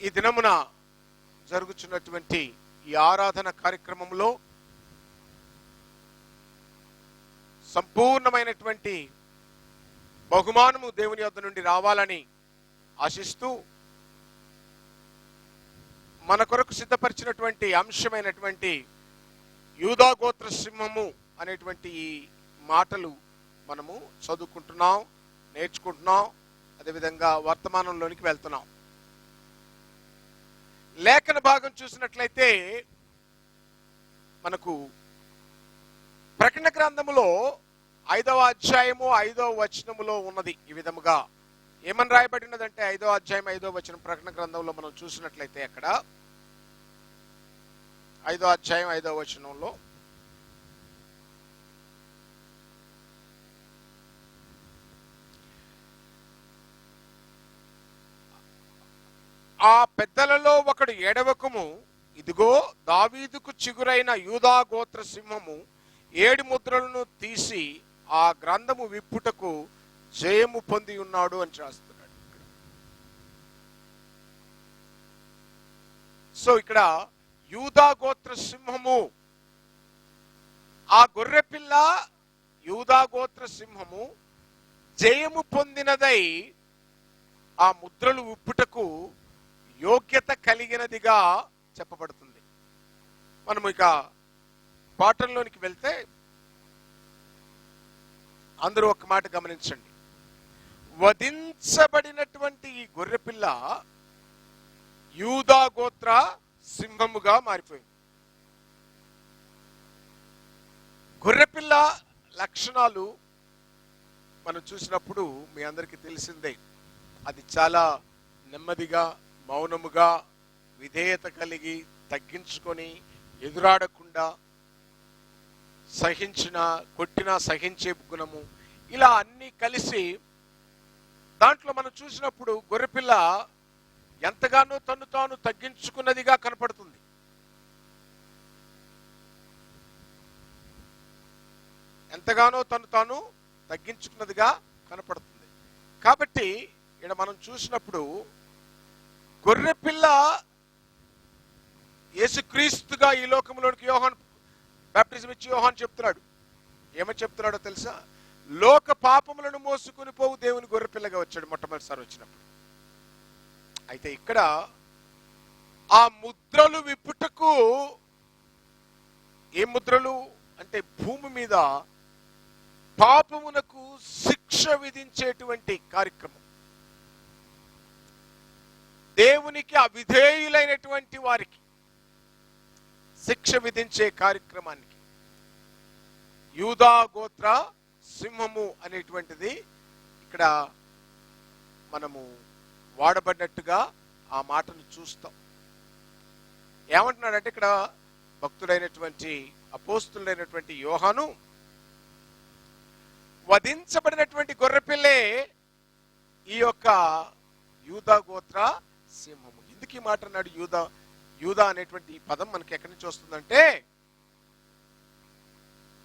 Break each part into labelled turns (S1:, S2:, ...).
S1: ఈ దినమున జరుగుతున్నటువంటి ఈ ఆరాధన కార్యక్రమంలో సంపూర్ణమైనటువంటి బహుమానము దేవుని యొద్ద నుండి రావాలని ఆశిస్తూ మన కొరకు సిద్ధపరిచినటువంటి అంశమైనటువంటి యూదా గోత్ర సింహము అనేటువంటి ఈ మాటలు మనము చదువుకుంటున్నాం, నేర్చుకుంటున్నాం, అదేవిధంగా వర్తమానంలోనికి వెళ్తున్నాం. లేఖన భాగం చూసినట్లయితే మనకు ప్రకటన గ్రంథములో 5వ అధ్యాయము 5వ వచనములో ఉన్నది. ఈ విధముగా ఏమని రాయబడినదంటే 5వ అధ్యాయం 5వ వచనం ప్రకటన గ్రంథంలో మనం చూసినట్లయితే అక్కడ 5వ అధ్యాయం 5వ వచనంలో ఆ పెద్దలలో ఒకడు ఏడవకము, ఇదిగో దావీదుకు చిగురైన యూదా గోత్ర సింహము 7 ముద్రలను తీసి ఆ గ్రంథము విప్పుటకు జయము పొంది ఉన్నాడు అని రాస్తున్నాడు. సో ఇక్కడ యూదా గోత్ర సింహము, ఆ గొర్రెపిల్ల యూదా గోత్ర సింహము జయము పొందినదై ఆ ముద్రలు విప్పుటకు యోగ్యత కలిగినదిగా చెప్పబడుతుంది. మనము ఇక పాఠంలోనికి వెళ్తే అందరూ ఒక మాట గమనించండి. వధించబడినటువంటి ఈ గొర్రెపిల్ల యూదా గోత్ర సింహముగా మారిపోయింది. గొర్రెపిల్ల లక్షణాలు మనం చూసినప్పుడు మీ అందరికీ తెలిసిందే. అది చాలా నెమ్మదిగా, మౌనముగా, విధేయత కలిగి, తగ్గించుకొని, ఎదురాడకుండా, కొట్టినా సహించే గుణము, ఇలా అన్నీ కలిసి దాంట్లో మనం చూసినప్పుడు గొర్రెపిల్ల ఎంతగానో తను తాను తగ్గించుకున్నదిగా కనపడుతుంది. ఎంతగానో తను తాను తగ్గించుకున్నదిగా కనపడుతుంది. కాబట్టి ఇక్కడ మనం చూసినప్పుడు గొర్రెపిల్ల యేసుక్రీస్తుగా ఈ లోకంలోనికి యోహాను బాప్టిజం ఇచ్చి యోహాను చెప్తున్నాడు. ఏమని చెప్తున్నాడో తెలుసా? లోక పాపములను మోసుకుని పోవు దేవుని గొర్రెపిల్లగా వచ్చాడు మొట్టమొదటిసారి వచ్చినప్పుడు. అయితే ఇక్కడ ఆ ముద్రలు విప్పుటకు, ఏ ముద్రలు అంటే భూమి మీద పాపమునకు శిక్ష విధించేటువంటి కార్యక్రమం, దేవునికి అవిధేయులైనటువంటి వారికి శిక్ష విధించే కార్యక్రమానికి యూదా గోత్ర సింహము అనేటువంటిది ఇక్కడ మనము వాడబడినట్టుగా ఆ మాటను చూస్తాం. ఏమంటున్నాడంటే ఇక్కడ భక్తుడైనటువంటి అపోస్తులైనటువంటి యోహాను, వధించబడినటువంటి గొర్రెపిల్లే ఈ యొక్క యూదా గోత్ర సింహము. ఎందుకు ఈ మాట అన్నాడు? యూదా అనేటువంటి ఈ పదం మనకి ఎక్కడి నుంచి వస్తుందంటే,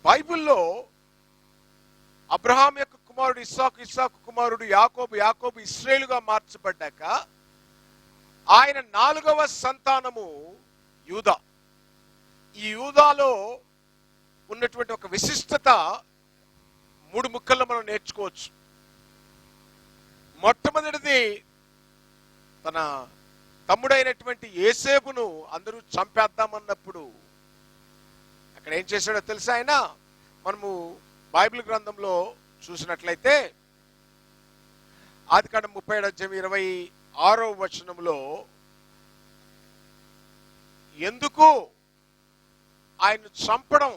S1: బైబిల్లో అబ్రహాం యొక్క కుమారుడు ఇస్సాకు కుమారుడు యాకోబు ఇశ్రాయేలుగా మార్చబడ్డాక ఆయన 4వ సంతానము యూదా. ఈ యూదాలో ఉన్నటువంటి ఒక విశిష్టత 3 ముక్కల్లో మనం నేర్చుకోవచ్చు. మొట్టమొదటిది, తన తమ్ముడైనటువంటి యోసేపును అందరూ చంపేద్దామన్నప్పుడు అక్కడ ఏం చేశాడో తెలుసా? ఆయన మనము బైబిల్ గ్రంథంలో చూసినట్లయితే ఆదికాండం 37:26వ వచనంలో ఎందుకు ఆయన చంపడం,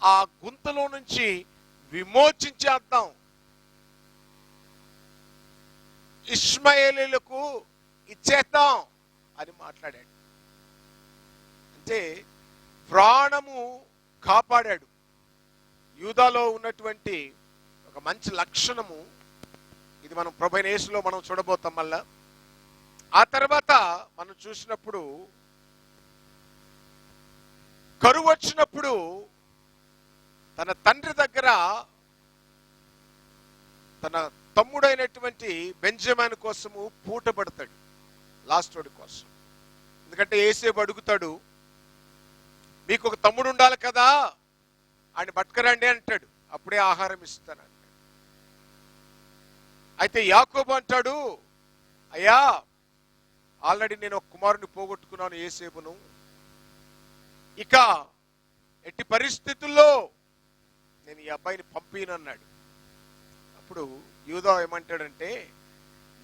S1: ఆ గుంతలో నుంచి విమోచించేద్దాం, ఇష్మాయేలీలకు ఇచ్చేద్దాం అని మాట్లాడాడు. అంటే ప్రాణము కాపాడాడు. యూదాలో ఉన్నటువంటి ఒక మంచి లక్షణము ఇది. మనం ప్రభువైన యేసులో మనం చూడబోతాం. మళ్ళా ఆ తర్వాత మనం చూసినప్పుడు కరువు వచ్చినప్పుడు తన తండ్రి దగ్గర తన తమ్ముడైనటువంటి బెంజమిన్ కోసము పూటపడతాడు, లాస్ట్ వాడి కోసం. ఎందుకంటే యేసేపు అడుగుతాడు, మీకు ఒక తమ్ముడు ఉండాలి కదా, ఆయన పట్టుకురండి అంటాడు, అప్పుడే ఆహారం ఇస్తాను. అయితే యాకోబు అంటాడు, అయ్యా ఆల్రెడీ నేను ఒక కుమారుని పోగొట్టుకున్నాను యేసేపును, ఇక ఎట్టి పరిస్థితుల్లో నేను ఈ అబ్బాయిని పంపినన్నాడు. అప్పుడు యూదా ఏమంటాడంటే,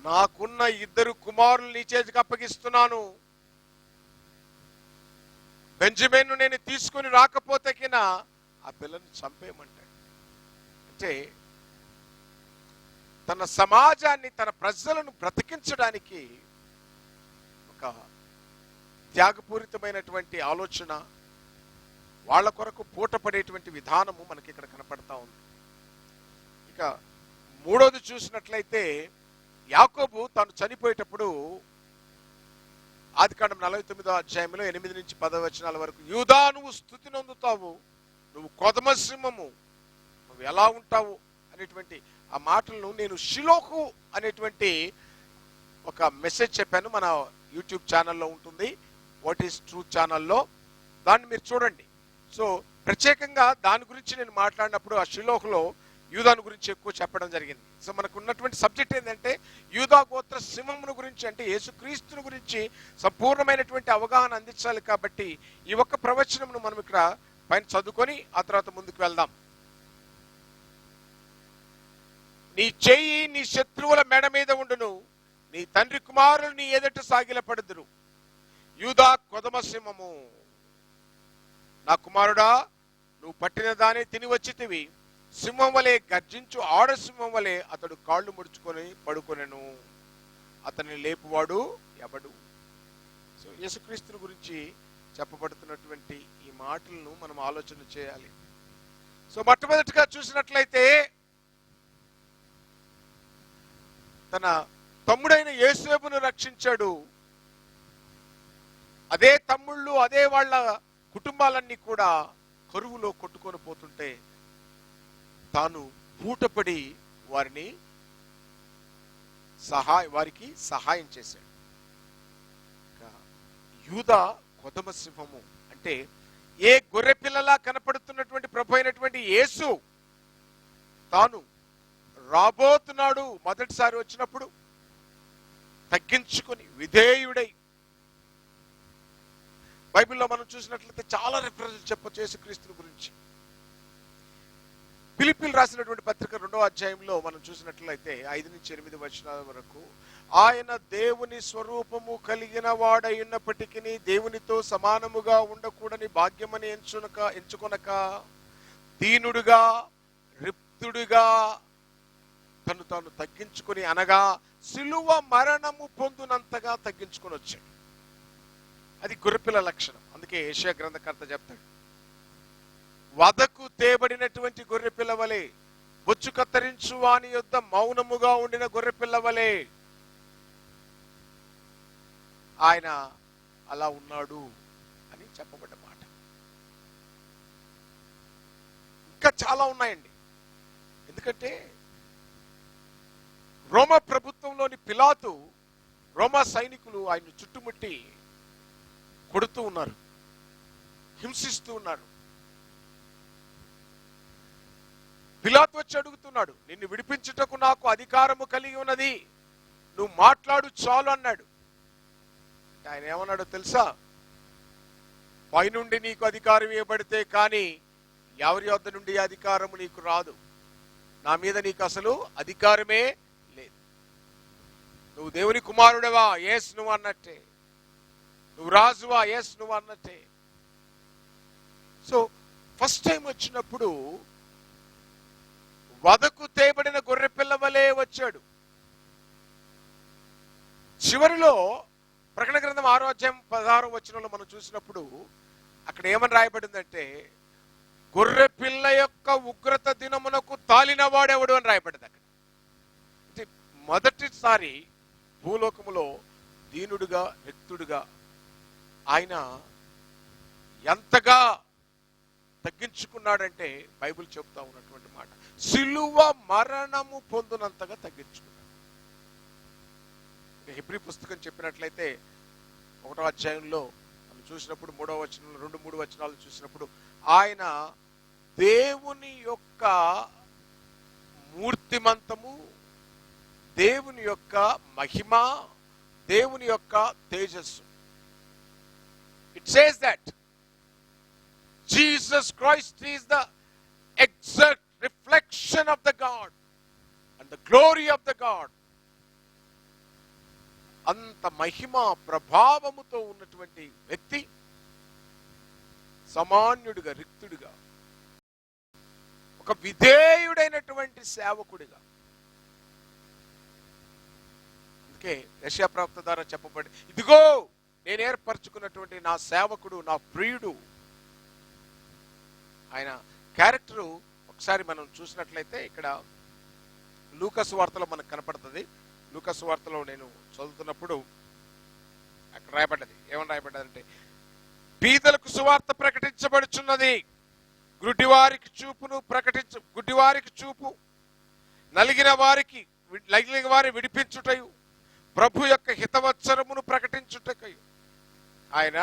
S1: నాకున్న 2 కుమారులు నీ చేతికి అప్పగిస్తున్నాను, బెంజమిన్ నేను తీసుకుని రాకపోతే కినా ఆ పిల్లని చంపేయమంటాడు. అంటే తన సమాజాన్ని, తన ప్రజలను బ్రతికించడానికి ఒక త్యాగపూరితమైనటువంటి ఆలోచన, వాళ్ళ కొరకు పూటపడేటువంటి విధానము మనకి ఇక్కడ కనపడతా ఉంది. ఇక మూడోది చూసినట్లయితే, యాకోబు తాను చనిపోయేటప్పుడు ఆదికాండం 49వ అధ్యాయంలో 8 నుంచి 10 వచనాల వరకు, యూదా నువ్వు స్తుతి నొందుతావు, నువ్వు కొదమ సింహము, నువ్వు ఎలా ఉంటావు అనేటువంటి ఆ మాటలను నేను షిలోహు అనేటువంటి ఒక మెసేజ్ చెప్పాను, మన యూట్యూబ్ ఛానల్లో ఉంటుంది, వాట్ ఈస్ ట్రూత్ ఛానల్లో, దాన్ని మీరు చూడండి. సో ప్రత్యేకంగా దాని గురించి నేను మాట్లాడినప్పుడు ఆ షిలోహులో యూదాను గురించి ఎక్కువ చెప్పడం జరిగింది. సో మనకు ఉన్నటువంటి సబ్జెక్ట్ ఏంటంటే యూదా గోత్ర సింహమును గురించి, అంటే యేసుక్రీస్తుని గురించి సంపూర్ణమైనటువంటి అవగాహన అందించాలి. కాబట్టి ఈ ఒక్క ప్రవచనమును మనం ఇక్కడ పైన చదువుకొని ఆ తర్వాత ముందుకు వెళ్దాం. నీ చెయ్యి నీ శత్రువుల మెడ మీద ఉండును, నీ తండ్రి కుమారులు నీ ఎదుట సాగిలపడుదురు, యూదా కొదమ సింహము. నా కుమారుడా, నువ్వు పట్టిన దాన్ని తిని వచ్చితివి, సింహం వలె గర్జించు ఆడ సింహం వలె అతడు కాళ్ళు ముడుచుకొని పడుకొనెను, అతన్ని లేపువాడు ఎవడు. సో యేసుక్రీస్తుని గురించి చెప్పబడుతున్నటువంటి ఈ మాటలను మనం ఆలోచన చేయాలి. సో మొట్టమొదటిగా చూసినట్లయితే, తన తమ్ముడైన యేసేపును రక్షించాడు. అదే తమ్ముళ్ళు, అదే వాళ్ళ కుటుంబాలన్నీ కూడా కరువులో కొట్టుకొని పోతుంటే తాను పూటపడి వారికి సహాయం చేశాడు. యూదా కొదమ సింహము అంటే ఏ గొర్రె పిల్లలా కనపడుతున్నటువంటి ప్రభు అయినటువంటి యేసు తాను రాబోతున్నాడు, మొదటిసారి వచ్చినప్పుడు తగ్గించుకొని విధేయుడై. బైబిల్లో మనం చూసినట్లయితే చాలా రిఫరెన్స్ చెప్పొచ్చు యేసుక్రీస్తుని గురించి. ఫిలిప్పీలు రాసినటువంటి పత్రిక 2వ అధ్యాయంలో మనం చూసినట్లయితే 5 నుంచి 8 వచనాల వరకు, ఆయన దేవుని స్వరూపము కలిగిన వాడై ఉన్నప్పటికీ దేవునితో సమానముగా ఉండకూడని భాగ్యమని ఎంచుకొనక దీనుడుగా రిక్తుడుగా తను తాను తగ్గించుకొని, అనగా సిలువ మరణము పొందునంతగా తగ్గించుకొని వచ్చాడు. అది గొర్రెపిల్ల లక్షణం. అందుకే యెషయా గ్రంథకర్త చెప్తాడు, వదకు తేబడినటువంటి గొర్రె పిల్లవలే, బొచ్చు కత్తరించు వాని యొద్ద మౌనముగా ఉండిన గొర్రె పిల్లవలే ఆయన అలా ఉన్నాడు అని చెప్పబడ్డ మాట. ఇంకా చాలా ఉన్నాయండి. ఎందుకంటే రోమా ప్రభుత్వంలోని పిలాతు, రోమా సైనికులు ఆయన చుట్టుముట్టి కొడుతూ ఉన్నారు, హింసిస్తూ ఉన్నారు. పిలాతు వచ్చి అడుగుతున్నాడు, నిన్ను విడిపించుటకు నాకు అధికారము కలిగి ఉన్నది, నువ్వు మాట్లాడు చాలు అన్నాడు. ఆయన ఏమన్నాడో తెలుసా? పైనుండి నీకు అధికారం ఇవ్వబడితే కానీ ఎవరి వద్ద నుండి అధికారము నీకు రాదు, నా మీద నీకు అసలు అధికారమే లేదు. నువ్వు దేవుని కుమారుడవా? ఎస్ నువ్వు అన్నట్టే. నువ్వు రాజువా? ఎస్ నువ్వు అన్నట్టే. సో ఫస్ట్ టైం వచ్చినప్పుడు వదకు తేబడిన గొర్రె పిల్ల వలె వచ్చాడు. చివరిలో ప్రకటన గ్రంథం 6వ అధ్యాయం 16వ వచనంలో మనం చూసినప్పుడు అక్కడ ఏమని రాయబడిందంటే, గొర్రె పిల్ల యొక్క ఉగ్రత దినమునకు తాలిన వాడెవడు అని రాయబడింది అక్కడ. అంటే మొదటిసారి భూలోకములో దీనుడుగా, రిక్తుడుగా ఆయన ఎంతగా తగ్గించుకున్నాడంటే బైబిల్ చెప్తా ఉన్నటువంటి మాట, సిలువ మరణము పొందినంతగా తగ్గించుకున్నాడు. హెబ్రీ పుస్తకం చెప్పినట్లయితే 1వ అధ్యాయంలో మనం చూసినప్పుడు 3వ వచనంలో 2-3 వచనాలు చూసినప్పుడు ఆయన దేవుని యొక్క మూర్తిమంతము, దేవుని యొక్క మహిమ, దేవుని యొక్క తేజస్సు. It says that Jesus Christ is the exact reflection of the God and the glory of the God. అంత మహిమ ప్రభావముతో ఉన్నటువంటి వ్యక్తి సామాన్యుడిగా, రిక్తుడిగా, ఒక విధేయుడైనటువంటి సేవకుడిగా, అందుకే యెషయా ప్రవక్త ద్వారా చెప్పబడి, ఇదిగో నేను ఏర్పరచుకున్నటువంటి నా సేవకుడు, నా ప్రియుడు. ఆయన క్యారెక్టరు ఒకసారి మనం చూసినట్లయితే ఇక్కడ లూకాసు వార్తలో మనకు కనపడుతుంది. లూకాసు వార్తలో నేను చదువుతున్నప్పుడు అక్కడ రాయబడ్డది. ఏమని రాయబడ్డదంటే, బీదలకు సువార్త ప్రకటించబడుచున్నది, గుడ్డివారికి చూపు, నలిగిన వారి విడిపించుటయు, ప్రభు యొక్క హితవత్సరమును ప్రకటించుటకయు ఆయన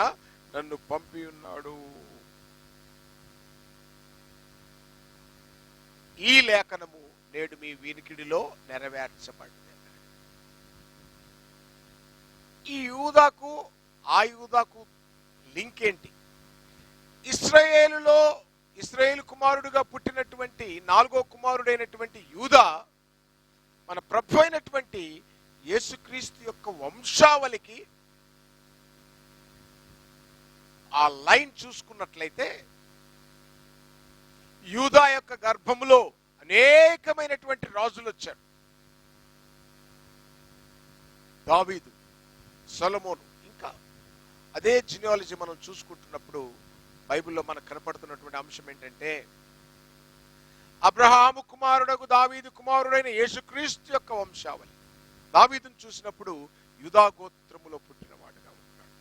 S1: నన్ను పంపి ఉన్నాడు. ఈ లేఖనము నేడు మీ వినికిడిలో నెరవేర్చబడింది. ఈ యూదాకు ఆ యూదాకు లింక్ ఏంటి? ఇశ్రాయేలు కుమారుడుగా పుట్టినటువంటి 4వ కుమారుడైనటువంటి యూదా మన ప్రభు అయినటువంటి యేసుక్రీస్తు యొక్క వంశావళికి ఆ లైన్ చూసుకున్నట్లయితే యూదా యొక్క గర్భములో అనేకమైనటువంటి రాజులు వచ్చారు. దావీదు, సొలొమోను, ఇంకా అదే జినియాలజీ మనం చూసుకుంటున్నప్పుడు బైబిల్లో మనకు కనపడుతున్నటువంటి అంశం ఏంటంటే, అబ్రహాము కుమారుడకు దావీదు కుమారుడైన యేసుక్రీస్తు యొక్క వంశావళి. దావీదును చూసినప్పుడు యూదా గోత్రములో పుట్టినవాడుగా ఉన్నాడు.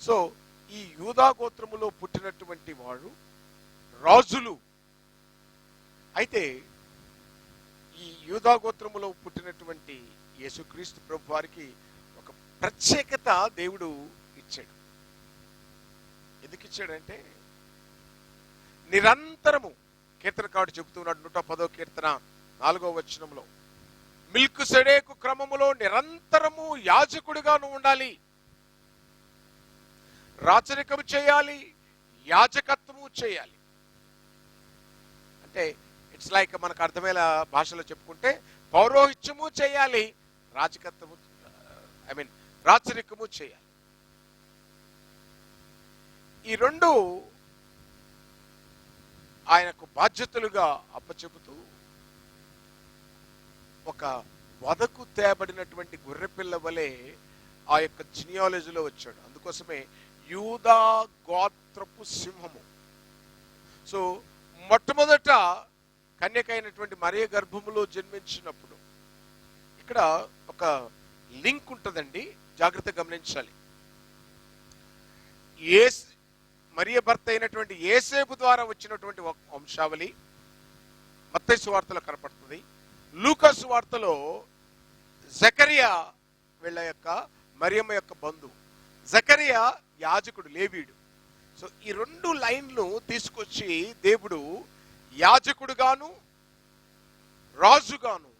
S1: సో ఈ యూదా గోత్రములో పుట్టినటువంటి వాడు రాజులు. అయితే ఈ యూదా గోత్రములో పుట్టినటువంటి యేసుక్రీస్తు ప్రభు వారికి ఒక ప్రత్యేకత దేవుడు ఇచ్చాడు. ఎందుకు ఇచ్చాడంటే, నిరంతరము కీర్తనకారుడు చెబుతున్నాడు 110వ కీర్తన 4వ వచనంలో, మిల్కిసెదెకు క్రమములో నిరంతరము యాజకుడిగా నువ్వు ఉండాలి, రాచరికము చేయాలి, యాజకత్వము చేయాలి. అంటే ఇట్స్ లైక్ మనకు అర్థమయ్యే భాషలో చెప్పుకుంటే పౌరోహిత్యము చేయాలి, రాచరికము చేయాలి. ఈ రెండు ఆయనకు బాధ్యతలుగా అప్పచెబుతూ ఒక వదకు తేబడినటువంటి గొర్రెపిల్ల వలె ఆ యొక్క జినియాలజీలో వచ్చాడు. అందుకోసమే యూదా గోత్రపు సింహము. సో మొట్టమొదట కన్యకైనటువంటి మరియ గర్భములో జన్మించినప్పుడు ఇక్కడ ఒక లింక్ ఉంటుందండి, జాగ్రత్తగా గమనించాలి. మరియ భర్త అయినటువంటి యేసేపు ద్వారా వచ్చినటువంటి వంశావళి మత్తయి సువార్తలో కనపడుతుంది. లూకా సువార్తలో జకరియా వీళ్ళ యొక్క మరియమ్మ యొక్క బంధువు. జకరియా యాజకుడు, లేవీయుడు. సో ఈ రెండు లైన్లు తీసుకొచ్చి దేవుడు యాజకుడుగాను రాజుగాను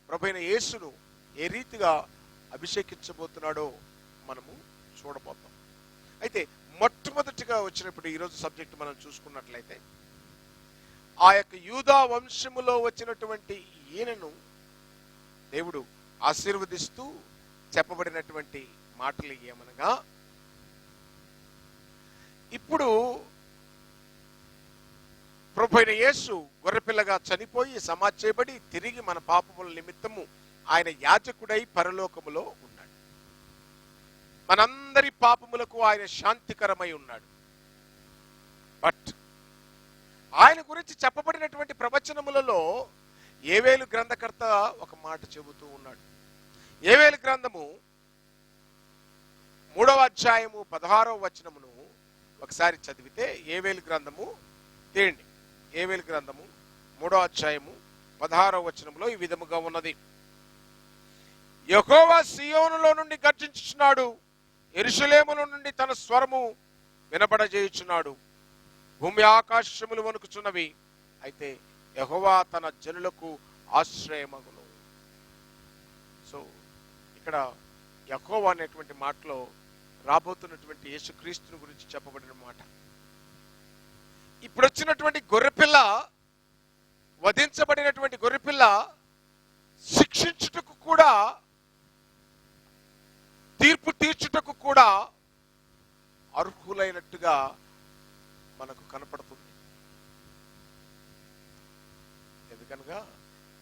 S1: ప్రభువైన యేసును ఏ రీతిగా అభిషేకించబోతున్నాడో మనము చూడబోతాం. అయితే మొట్టమొదటిగా వచ్చినప్పుడు ఈరోజు సబ్జెక్ట్ మనం చూసుకున్నట్లయితే, ఆ యొక్క యూదా వంశములో వచ్చినటువంటి ఈయనను దేవుడు ఆశీర్వదిస్తూ చెప్పబడినటువంటి మాటలు ఏమనగా, ఇప్పుడు ప్రభువైన యేసు గొర్రెపిల్లగా చనిపోయి సమాధి చేయబడి తిరిగి మన పాపముల నిమిత్తము ఆయన యాజకుడై పరలోకములో ఉన్నాడు. మనందరి పాపములకు ఆయన శాంతికరమై ఉన్నాడు. బట్ ఆయన గురించి చెప్పబడినటువంటి ప్రవచనములలో యోవేలు గ్రంథకర్త ఒక మాట చెబుతూ ఉన్నాడు. యోవేలు గ్రంథము 3వ అధ్యాయము 16వ వచనమును ఒకసారి చదివితే ఏవేలు గ్రంథము తేండి. ఏవేలు గ్రంథము 3వ అధ్యాయము 16వ వచనంలో ఈ విధముగా ఉన్నది. యెహోవా సియోనులో నుండి గర్జించుచున్నాడు, యెరూషలేములో నుండి తన స్వరము వినబడజేయుచున్నాడు. భూమి ఆకాశములు వణుకుచున్నవి, అయితే యెహోవా తన జనులకు ఆశ్రయమగును. సో ఇక్కడ యెహోవా అనేటువంటి మాటలో రాబోతున్నటువంటి యేసుక్రీస్తుని గురించి చెప్పబడిన మాట. ఇప్పుడు వచ్చినటువంటి గొర్రెపిల్ల, వధించబడినటువంటి గొర్రెపిల్ల శిక్షించుటకు కూడా, తీర్పు తీర్చుటకు కూడా అర్హులైనట్టుగా మనకు కనపడుతుంది. ఎందుకనగా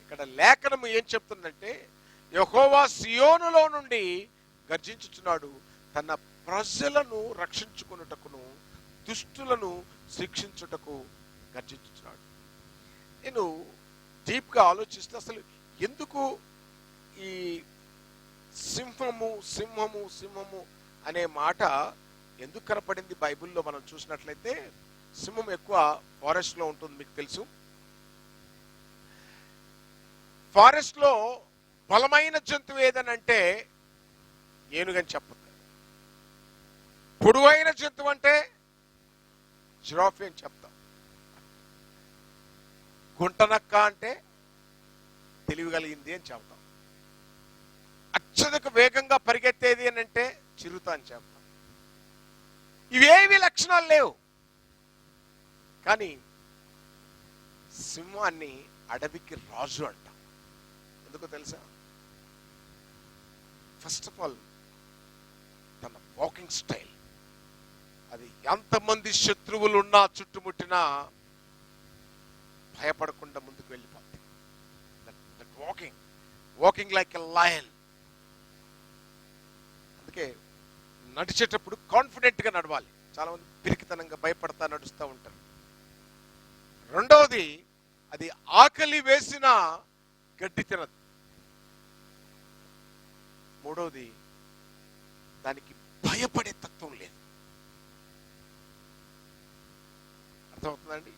S1: ఇక్కడ లేఖనము ఏం చెప్తుందంటే, యెహోవా సియోనులో నుండి గర్జించుచున్నాడు, తన ప్రజలను రక్షించుకొనుటకును దుష్టులను శిక్షించుటకు గర్జించుచున్నాడు. నేను డీప్గా ఆలోచిస్తే అసలు ఎందుకు ఈ సింహము సింహము సింహము అనే మాట ఎందుకు కనపడింది బైబిల్లో మనం చూసినట్లయితే? సింహం ఎక్కువ ఫారెస్ట్ లో ఉంటుంది, మీకు తెలుసు. ఫారెస్ట్ లో బలమైన జంతువు ఏదనంటే ఏనుగని చెప్పదు. పొడవైన జంతువు అంటే జిరాఫీ అని చెప్తాం. గుంటనక్క అంటే తెలివి కలిగింది అని చెప్తాం. అత్యధిక వేగంగా పరిగెత్తేది అని అంటే చిరుత అని చెప్తాం. ఇవేవి లక్షణాలు లేవు, కానీ సింహాన్ని అడవికి రాజు అంటాం. ఎందుకో తెలుసా? ఫస్ట్ ఆఫ్ ఆల్ తన వాకింగ్ స్టైల్, అది ఎంతమంది శత్రువులు ఉన్నా చుట్టుముట్టినా భయపడకుండా ముందుకు వెళ్ళిపోతుంది. That walking like a lion. అందుకే నడిచేటప్పుడు కాన్ఫిడెంట్ గా నడవాలి. చాలా మంది పిరికితనంగా భయపడతా నడుస్తూ ఉంటారు. రెండవది, అది ఆకలి వేసిన గడ్డి తినదు. మూడవది, దానికి భయపడే తత్వం లేదు. అర్థమవుతుందండి?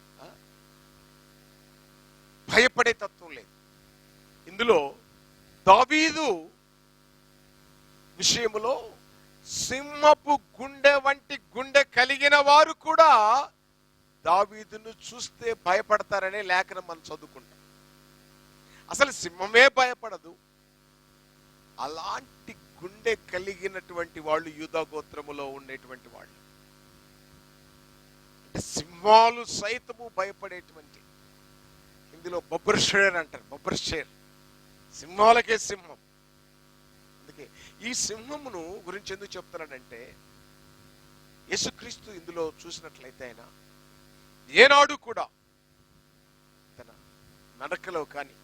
S1: భయపడే తత్వం లేదు. ఇందులో దావీదు విషయములో సింహపు గుండె వంటి గుండె కలిగిన వారు కూడా దావీదును చూస్తే భయపడతారనే లేఖనం మనం చదువుకుంటాం. అసలు సింహమే భయపడదు. అలాంటి గుండె కలిగినటువంటి వాళ్ళు యూదా గోత్రములో ఉండేటువంటి వాళ్ళు. అంటే సింహాలు సైతము భయపడేటువంటి, ఇందులో బొబ్బర్ షేర్ అంటారు. బొబ్బర్ షేర్ సింహాలకే సింహం. అందుకే ఈ సింహమును గురించి ఎందుకు చెప్తున్నాడంటే, యేసుక్రీస్తు ఇందులో చూసినట్లయితే ఆయన ఏనాడు కూడా తన నడకలో కానీ,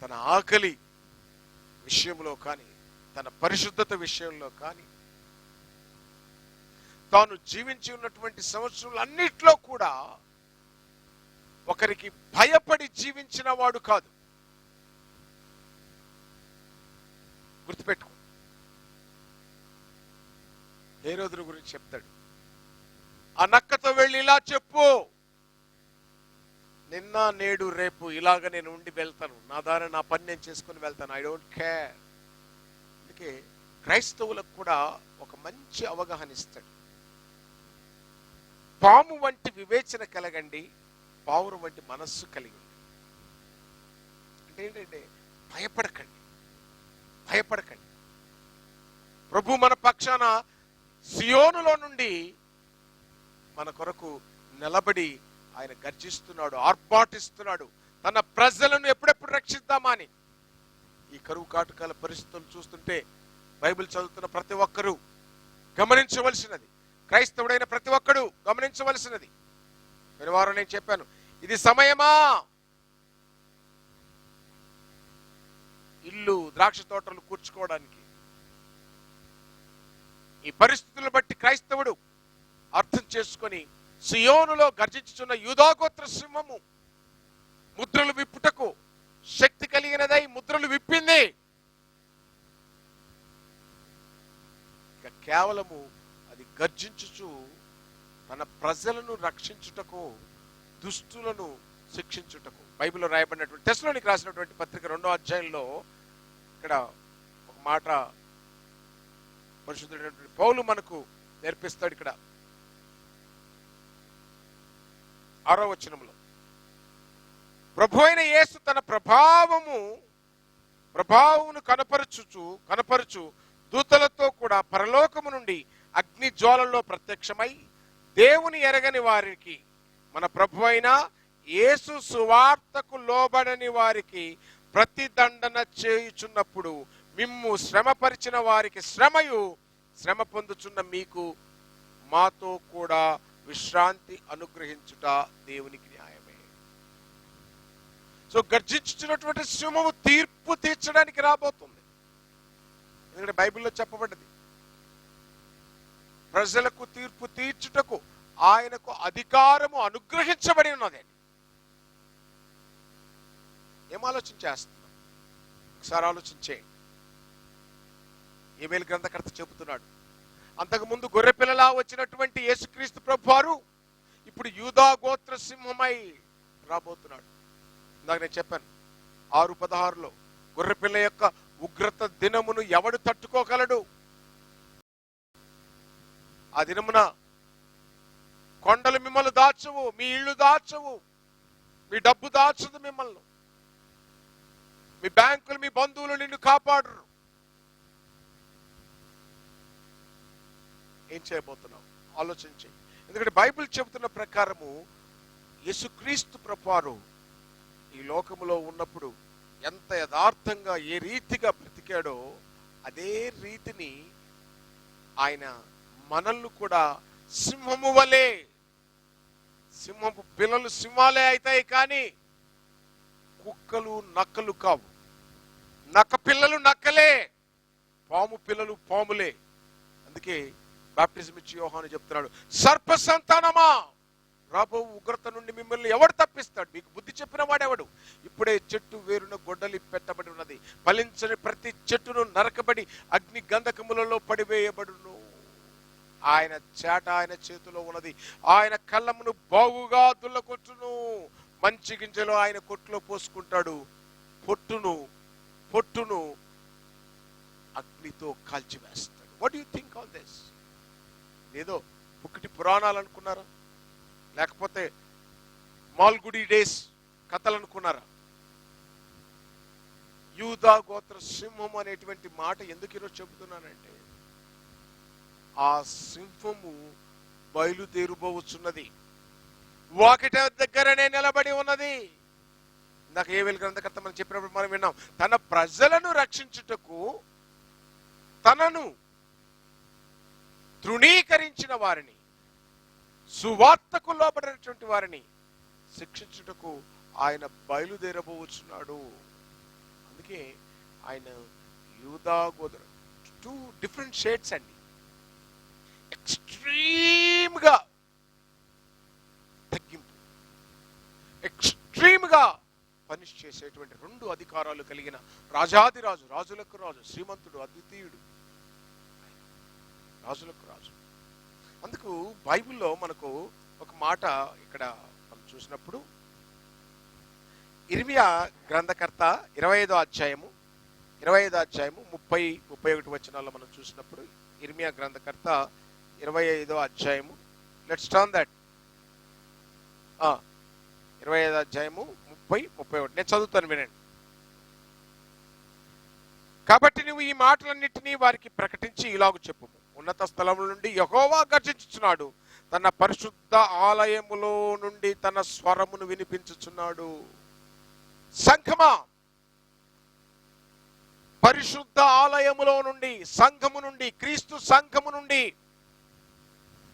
S1: తన ఆకలి విషయంలో కానీ, తన పరిశుద్ధత విషయంలో కానీ, తాను జీవించి ఉన్నటువంటి సంవత్సరాలు అన్నిట్లో కూడా ఒకరికి భయపడి జీవించిన వాడు కాదు. గుర్తుపెట్టుకో. హేరోదుని గురించి చెప్తాడు, ఆ నక్కతో వెళ్ళి ఇలా చెప్పు, నిన్న నేడు రేపు ఇలాగ నేను ఉండి వెళ్తాను, నా దారి నా పని నేను చేసుకుని వెళ్తాను, ఐ డోంట్ కేర్. అందుకే క్రైస్తవులకు కూడా ఒక మంచి అవగాహన ఇస్తాడు. పాము వంటి వివేచన కలగండి, పావురం వంటి మనస్సు కలిగి. అంటే ఏంటంటే భయపడకండి, భయపడకండి. ప్రభు మన పక్షాన సియోనులో నుండి మన కొరకు నిలబడి ఆయన గర్జిస్తున్నాడు, ఆర్భాటిస్తున్నాడు, తన ప్రజలను ఎప్పుడెప్పుడు రక్షిద్దామా అని. ఈ కరువు కాటకాల పరిస్థితులు చూస్తుంటే బైబిల్ చదువుతున్న ప్రతి ఒక్కరూ గమనించవలసినది, క్రైస్తవుడైన ప్రతి ఒక్కడు గమనించవలసినది. పోయిన వారం నేను చెప్పాను, ఇది సమయమా ఇల్లు ద్రాక్ష తోటలు కూర్చుకోవడానికి. ఈ పరిస్థితులను బట్టి క్రైస్తవుడు అర్థం చేసుకొని సియోనులో గర్జించుచున్న యూదాగోత్ర సింహము ముద్రలు విప్పుటకు శక్తి కలిగినదై ముద్రలు విప్పింది. ఇక కేవలము అది గర్జించుచు తన ప్రజలను రక్షించుటకు, దుష్టులను శిక్షించుటకు. బైబిల్లో రాయబడినటువంటి తెస్సలోనికి రాసినటువంటి పత్రిక 2వ అధ్యాయంలో ఇక్కడ ఒక మాట పరిశుద్ధుడైనటువంటి పౌలు మనకు నేర్పిస్తాడు. ఇక్కడ 6వ వచనంలో, ప్రభు అయిన యేసు తన ప్రభావమును కనపరుచు దూతలతో కూడా పరలోకము నుండి అగ్ని జ్వాలల్లో ప్రత్యక్షమై దేవుని ఎరగని వారికి, మన ప్రభు అయిన యేసు సువార్తకు లోబడని వారికి ప్రతిదండన చేయుచున్నప్పుడు మిమ్ము శ్రమపరిచిన వారికి శ్రమ పొందుచున్న మీకు మాతో కూడా విశ్రాంతి అనుగ్రహించుట దేవునికి న్యాయమే. సో గర్జించుచున్నటువంటి సింహము తీర్పు తీర్చడానికి రాబోతుంది. ఎందుకంటే బైబిల్లో చెప్పబడ్డది, ప్రజలకు తీర్పు తీర్చుటకు ఆయనకు అధికారము అనుగ్రహించబడి ఉన్నది. ఏం ఆలోచన చేస్తున్నాం? ఒకసారి ఆలోచించేయండి. యోవేలు గ్రంథకర్త చెబుతున్నాడు, అంతకుముందు గొర్రెపిల్లలా వచ్చినటువంటి యేసుక్రీస్తు ప్రభువారు ఇప్పుడు యూదా గోత్ర సింహమై రాబోతున్నాడు. ఇందాక నేను చెప్పాను 6:16లో, గొర్రెపిల్ల యొక్క ఉగ్రత దినమును ఎవడు తట్టుకోగలడు? ఆ దినమున కొండలు మిమ్మల్ని దాచవు, మీ ఇళ్ళు దాచవు, మీ డబ్బు దాచదు మిమ్మల్ని, మీ బ్యాంకులు, మీ బంధువులు నిన్ను కాపాడరు. ఏం చేయబోతున్నావు? ఆలోచించి. ఎందుకంటే బైబిల్ చెబుతున్న ప్రకారము యేసుక్రీస్తు ప్రభువారు ఈ లోకములో ఉన్నప్పుడు ఎంత యథార్థంగా ఏ రీతిగా బ్రతికాడో అదే రీతిని ఆయన మనల్ని కూడా సింహము వలె, సింహపు పిల్లలు సింహాలే అవుతాయి కానీ కుక్కలు నక్కలు కావు, నక్క పిల్లలు నక్కలే, పాము పిల్లలు పాములే. అందుకే బాప్టిజం ఇచ్చి యోహాను చెప్తున్నాడు, సర్ప సంతానమా, రాబో ఉగ్రత నుండి మిమ్మల్ని ఎవడు తప్పిస్తాడు? మీకు బుద్ధి చెప్పిన వాడెవడు? ఇప్పుడే చెట్టు వేరున గొడ్డలి పెట్టబడి ఉన్నది, ఫలించని ప్రతి చెట్టును నరకబడి అగ్ని గంధకములలో పడివేయబడును. ఆయన చేట ఆయన చేతిలో ఉన్నది, ఆయన కళ్ళమును బాగుగా దుల్లకొట్టును, మంచి గింజలో ఆయన కొట్టులో పోసుకుంటాడు, పొట్టును అగ్నితో కాల్చివేస్తాడు. What you think on this? ఏదో పుక్కటి పురాణాలు అనుకున్నారా? లేకపోతే మాల్గుడి డేస్ కథలు అనుకున్నారా? యూదా గోత్ర సింహం అనేటువంటి మాట ఎందుకు ఈరోజు చెబుతున్నానంటే, ఆ సింహము బయలుదేరుబోవచ్చున్నది, వాకిట దగ్గరనే నిలబడి ఉన్నది. ఇందాక యోవేలు గ్రంథకర్త మనం చెప్పినప్పుడు మనం విన్నాం, తన ప్రజలను రక్షించుటకు తనను తృణీకరించిన వారిని, సువార్తకు లోబడినటువంటి వారిని శిక్షించుటకు ఆయన బయలుదేరబోచున్నాడు. అందుకే ఆయన యూదా గోత్ర, 2 డిఫరెంట్ షేడ్స్ అండి. ఎక్స్ట్రీమ్ గా తగ్గింపు, ఎక్స్ట్రీమ్ గా పనిష్ చేసేటువంటి 2 అధికారాలు కలిగిన రాజాదిరాజు, రాజులకు రాజు, శ్రీమంతుడు, అద్వితీయుడు, రాజులకు రాజు. అందుకు బైబిల్లో మనకు ఒక మాట ఇక్కడ మనం చూసినప్పుడు, ఇర్మియా గ్రంథకర్త 25వ అధ్యాయము 30-31 వచనాల్లో మనం చూసినప్పుడు, ఇర్మియా గ్రంథకర్త 25వ అధ్యాయము, లెట్స్ టర్న్ దట్, 25వ అధ్యాయము 30-31 నేను చదువుతాను, వినండి. కాబట్టి నువ్వు ఈ మాటలన్నిటినీ వారికి ప్రకటించి ఇలాగు చెప్పు, ఉన్నత స్థలముల నుండి యెహోవా గర్జించుచున్నాడు, తన పరిశుద్ధ ఆలయములో నుండి తన స్వరమును వినిపించుచున్నాడు. సంఘమా, పరిశుద్ధ ఆలయములో నుండి, సంఘము నుండి, క్రీస్తు సంఘము నుండి,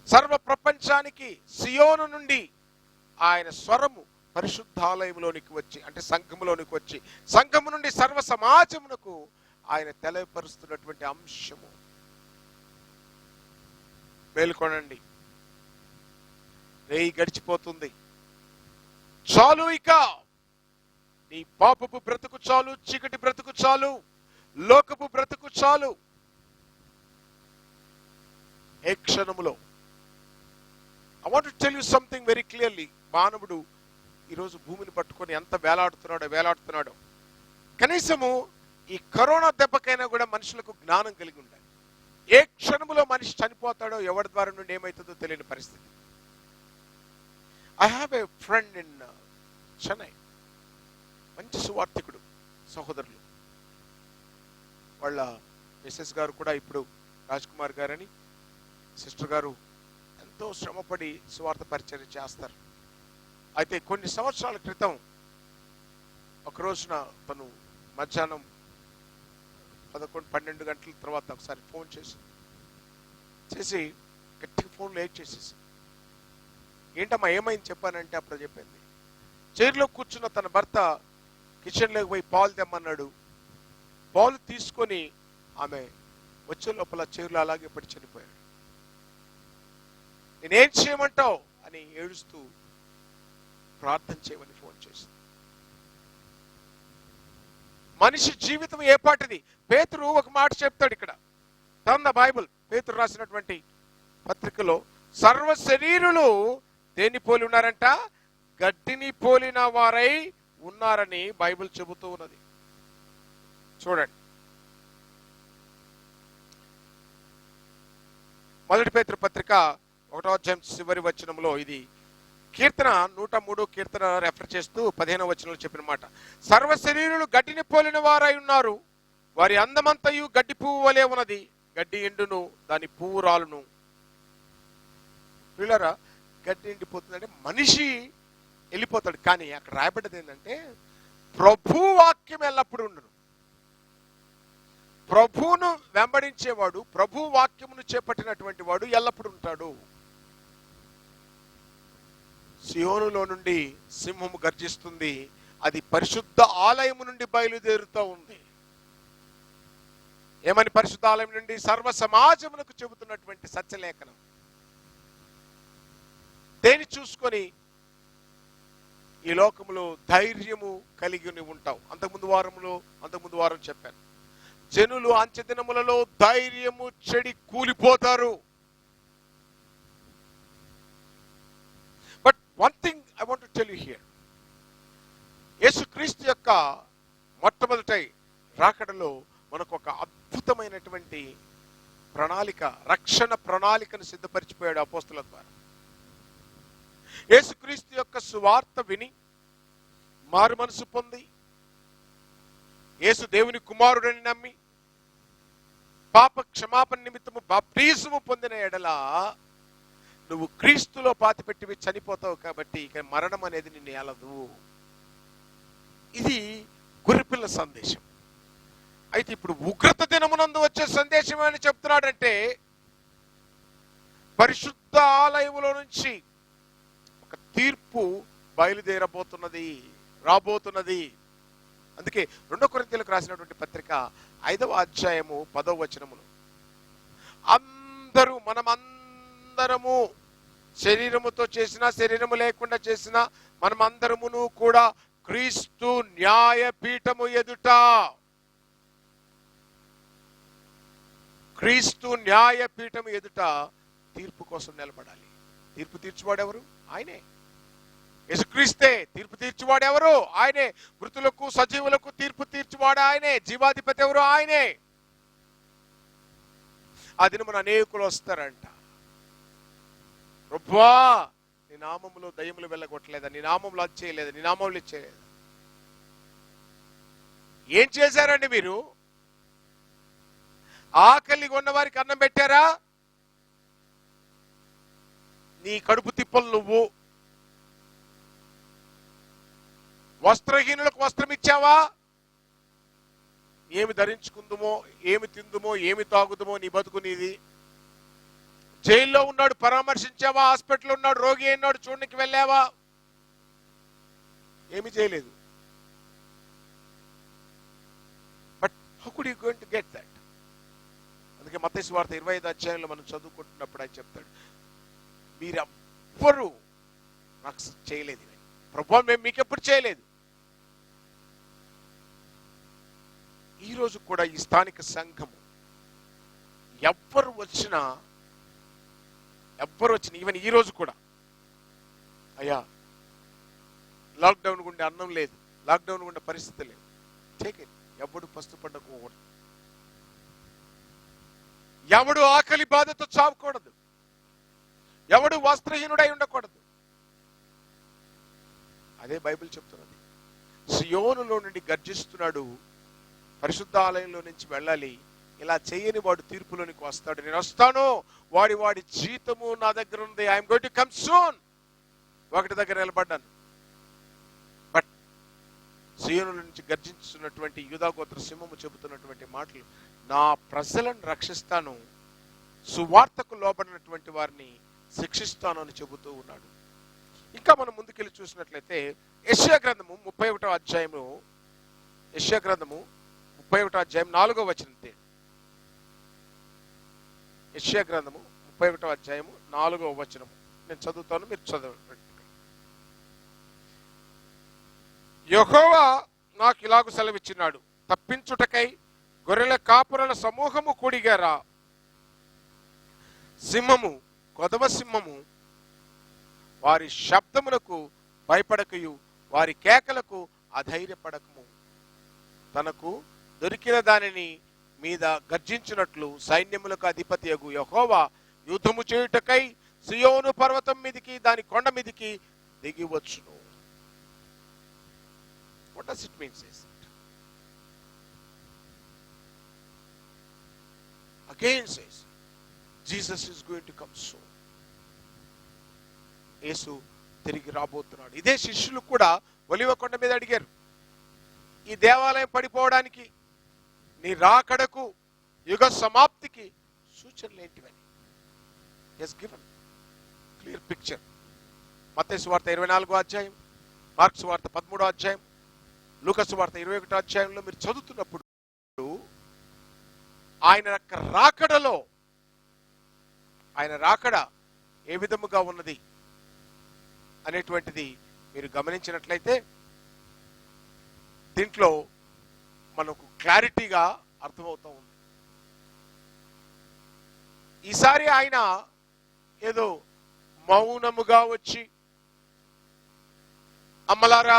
S1: సర్వ ప్రపంచానికి సియోను నుండి ఆయన స్వరము పరిశుద్ధాలయంలోనికి వచ్చి, అంటే సంఘములోనికి వచ్చి, సంఘము నుండి సర్వ సమాజమునకు ఆయన తెలియపరుస్తున్నటువంటి అంశము. మేలుకొనండి, రేయి గడిచిపోతుంది, చాలు, ఇక నీ పాపపు బ్రతుకు చాలు, చీకటి బ్రతుకు చాలు, లోకపు బ్రతుకు చాలు. ఏ క్షణములో. I want to tell you something very clearly. మానవుడు ఈరోజు భూమిని పట్టుకొని ఎంత వేలాడుతున్నాడో. కనీసము ఈ కరోనా దెబ్బకైనా కూడా మనుషులకు జ్ఞానం కలిగి ఉండాలి. ఏ క్షణములో మనిషి చనిపోతాడో, ఎవరి ద్వారా నుండి ఏమవుతుందో తెలియని పరిస్థితి. I have a friend in Chennai, మంచి సువార్థికుడు సహోదరులు. వాళ్ళ మిస్సెస్ గారు కూడా ఇప్పుడు రాజ్ కుమార్ గారని సిస్టర్ గారు ఎంతో శ్రమపడి సువార్త పరిచర్య చేస్తారు. అయితే కొన్ని సంవత్సరాల క్రితం ఒక రోజున తను మధ్యాహ్నం 11-12 గంటల తర్వాత ఒకసారి ఫోన్ చేసి గట్టిగా ఫోన్ లేట్ చేసేసి, ఏంటమ్మా ఏమైంది చెప్పానంటే అప్పుడు చెప్పింది, చైర్లో కూర్చున్న తన భర్త కిచెన్లోకి పోయి పాలు తెమ్మన్నాడు. పాలు తీసుకొని ఆమె వచ్చే లోపల చైర్లో అలాగే పడి చనిపోయాడు. నేనేం చేయమంటావు అని ఏడుస్తూ ప్రార్థన చేయమని ఫోన్ చేసింది. మనిషి జీవితం ఏ పాటిది. పేతురు ఒక మాట చెప్తాడు ఇక్కడ, తన బైబిల్ పేతురు రాసినటువంటి పత్రికలో, సర్వ శరీరులు దేన్ని పోలి ఉన్నారంట? గడ్డిని పోలిన వారై ఉన్నారని బైబిల్ చెబుతూ ఉన్నది. చూడండి, మొదటి పేతురు పత్రిక 1వ అధ్యాయం చివరి వచనంలో, ఇది కీర్తన 103 కీర్తన రెఫర్ చేస్తూ 15వ వచనంలో చెప్పిన మాట, సర్వ శరీరులు గడ్డిని పోలిన వారై ఉన్నారు, వారి అందమంతయు గడ్డి పువ్వు వలె ఉన్నది, గడ్డి ఎండును దాని పువ్వు రాలును. పిల్లరా, గడ్డి ఎండిపోతుందంటే మనిషి వెళ్ళిపోతాడు. కానీ అక్కడ రాయబడ్డది ఏంటంటే, ప్రభు వాక్యం ఎల్లప్పుడూ ఉండను. ప్రభువును వెంబడించేవాడు, ప్రభు వాక్యమును చేపట్టినటువంటి వాడు ఎల్లప్పుడూ ఉంటాడు. సియోనులో నుండి సింహము గర్జిస్తుంది, అది పరిశుద్ధ ఆలయము నుండి బయలుదేరుతూ ఉంది. ఏమని? పరిశుద్ధ ఆలయం నుండి సర్వ సమాజమునకు చెబుతున్నటువంటి సత్యలేఖనం. దేని చూసుకొని ఈ లోకములో ధైర్యము కలిగి ఉంటావు. అంతకుముందు వారం చెప్పాను, జనులు అంచె దినములలో ధైర్యము చెడి కూలిపోతారు. But one thing I want to tell you here, యేసుక్రీస్తు యొక్క మొట్టమొదటి రాకడలో మనకు ఒక అద్భుతమైనటువంటి ప్రణాళిక, రక్షణ ప్రణాళికను సిద్ధపరిచిపోయాడు అపోస్తుల ద్వారా. యేసుక్రీస్తు యొక్క సువార్త విని మారు మనసు పొంది, యేసు దేవుని కుమారుడని నమ్మి, పాప క్షమాపణ నిమిత్తము బాప్టిజము పొందిన ఎడల నువ్వు క్రీస్తులో పాతిపెట్టి చనిపోతావు. కాబట్టి ఇక మరణం అనేది నిన్ను ఏలదు. ఇది గొర్రెపిల్ల సందేశం. అయితే ఇప్పుడు ఉగ్రత దినమునందు వచ్చే సందేశం అని చెప్తున్నాడంటే, పరిశుద్ధ ఆలయములో నుంచి ఒక తీర్పు బయలుదేరబోతున్నది, రాబోతున్నది. అందుకే 2 కొరింథీయులకు రాసినటువంటి పత్రిక 5వ అధ్యాయము 10వ వచనమును, మనమందరము శరీరముతో చేసిన, శరీరము లేకుండా చేసిన మనమందరమును కూడా క్రీస్తు న్యాయపీఠము ఎదుట, క్రీస్తు న్యాయపీఠము ఎదుట తీర్పు కోసం నిలబడాలి. తీర్పు తీర్చువాడెవరు? ఆయనే. యేసుక్రీస్తే. తీర్పు తీర్చువాడెవరు? ఆయనే. మృతులకు సజీవులకు తీర్పు తీర్చువాడు ఆయనే. జీవాధిపతి ఎవరు? ఆయనే. ఆ దినమున అనేకులు వస్తారంట, ప్రభువా నీ నామములో దయ్యములు వెళ్ళగొట్టలేదా, నీ నామంలో అది చేయలేదా, నీ నామంలో ఇది చేయలేదా? ఏం చేశారండి మీరు? ఆకలి కొన్న వారికి అన్నం పెట్టారా? నీ కడుపు తిప్పలు నువ్వు. వస్త్రహీనులకు వస్త్రం ఇచ్చావా? ఏమి ధరించుకుందుమో, ఏమి తిందుమో, ఏమి తాగుదుమో నీ బతుకు నీది. జైల్లో ఉన్నాడు, పరామర్శించావా? హాస్పిటల్లో ఉన్నాడు, రోగి అయినాడు, చూడడానికి వెళ్ళావా? ఏమి చేయలేదు. But how could you going to get that? అందుకే మత్తయి సువార్త 25వ అధ్యాయంలో మనం చదువుకుంటున్నప్పుడు ఆయన చెప్తాడు, మీరెవ్వరూ నాకు చేయలేదు, ప్రభువా మేము మీకెప్పుడు చేయలేదు. ఈరోజు కూడా ఈ స్థానిక సంఘము ఎవ్వరు వచ్చినా ఎవ్వరు వచ్చిన ఈవెన్ ఈ రోజు కూడా, అయ్యా లాక్డౌన్ గుండే అన్నం లేదు, లాక్డౌన్ గుండే పరిస్థితి లేదు, టేక్ ఇట్. ఎవడు పస్తుపడకూడదు, ఎవడు ఆకలి బాధతో చావకూడదు, ఎవడు వస్త్రహీనుడై ఉండకూడదు. అదే బైబిల్ చెప్తున్నది. సియోనులో నుండి గర్జిస్తున్నాడు, పరిశుద్ధ ఆలయంలో నుంచి వెళ్ళాలి. ఇలా చేయని వాడు తీర్పులోనికి వస్తాడు. నేను వస్తాను, వాడి వాడి జీతము నా దగ్గర ఉంది. I'm going to come soon. ఒకటి దగ్గర నిలబడ్డాను. బట్ సియోనుల నుంచి గర్జించున్నటువంటి యూదా గోత్ర సింహము చెబుతున్నటువంటి మాటలు, నా ప్రజలను రక్షిస్తాను, సువార్తకు లోబడినటువంటి వారిని శిక్షిస్తాను అని చెబుతూ ఉన్నాడు. ఇంకా మనం ముందుకెళ్ళి చూసినట్లయితే యెషయా గ్రంథము 31వ అధ్యాయము, యెషయా గ్రంథము 31వ అధ్యాయం 4వ వచనం. యెషయా గ్రంథము 31వ అధ్యాయము 4వ వచనం నేను చదువుతాను, మీరు చదవండి. యెహోవా నాకు ఇలాగు సెలవిచ్చినాడు, తప్పించుటకై గొర్రెల కాపురల సమూహము కూడిగారా. సింహము, కొదవ సింహము వారి శబ్దములకు భయపడకయు, వారి కేకలకు అధైర్యపడకము. తనకు దొరికిన దానిని మీద గర్జించినట్లు సైన్యములకు అధిపతియగు యెహోవా యుద్ధము చేయుటకై సియోను పర్వతం మీదికి, దాని కొండ మీదికి దిగి వచ్చును. What does it mean, says it? Again says, Jesus is going to come soon. యేసు తిరిగి రాబోతున్నాడు. ఇదే శిష్యులు కూడా ఒలివ కొండ మీద అడిగారు, ఈ దేవాలయం పడిపోవడానికి, నీ రాకడకు, యుగ సమాప్తికి సూచనలు ఏంటివని. He's given clear picture. Mattayi సువార్త 24వ అధ్యాయం, మార్కు సువార్త 13వ అధ్యాయం, లూకా సువార్త 21వ అధ్యాయంలో మీరు చదువుతున్నప్పుడు ఆయన రాకడలో, ఆయన రాకడ ఏ విధముగా ఉన్నది అనేటువంటిది మీరు గమనించినట్లయితే దీంట్లో మనకు క్లారిటీగా అర్థమవుతూ ఉంది. ఈసారి ఆయన ఏదో మౌనముగా వచ్చి, అమ్మలారా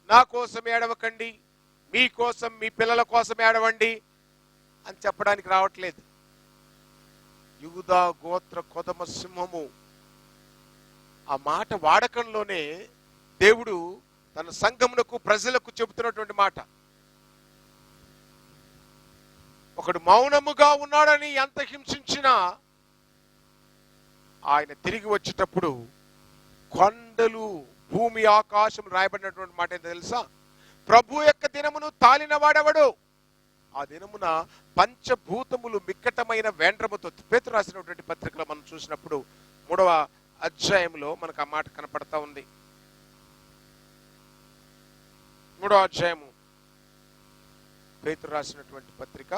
S1: నా కోసం ఏడవకండి, మీ కోసం, మీ పిల్లల కోసం ఏడవండి అని చెప్పడానికి రావట్లేదు. యూదా గోత్ర కొదమ సింహము, ఆ మాట వాడకంలోనే దేవుడు తన సంఘమునకు, ప్రజలకు చెబుతున్నటువంటి మాట. ఒకడు మౌనముగా ఉన్నాడని ఎంత హింసించినా ఆయన తిరిగి వచ్చేటప్పుడు కొండలు, భూమి, ఆకాశం రాయబడినటువంటి మాట ఏంటో తెలుసా? ప్రభు యొక్క దినమును తాలిన వాడెవడు, ఆ దినమున పంచభూతములు మిక్కటమైన వేండ్రముతో. పేతురు రాసినటువంటి పత్రికలో మనం చూసినప్పుడు 3వ అధ్యాయంలో మనకు ఆ మాట కనపడతా ఉంది. 3వ అధ్యాయము పేతురు రాసినటువంటి పత్రిక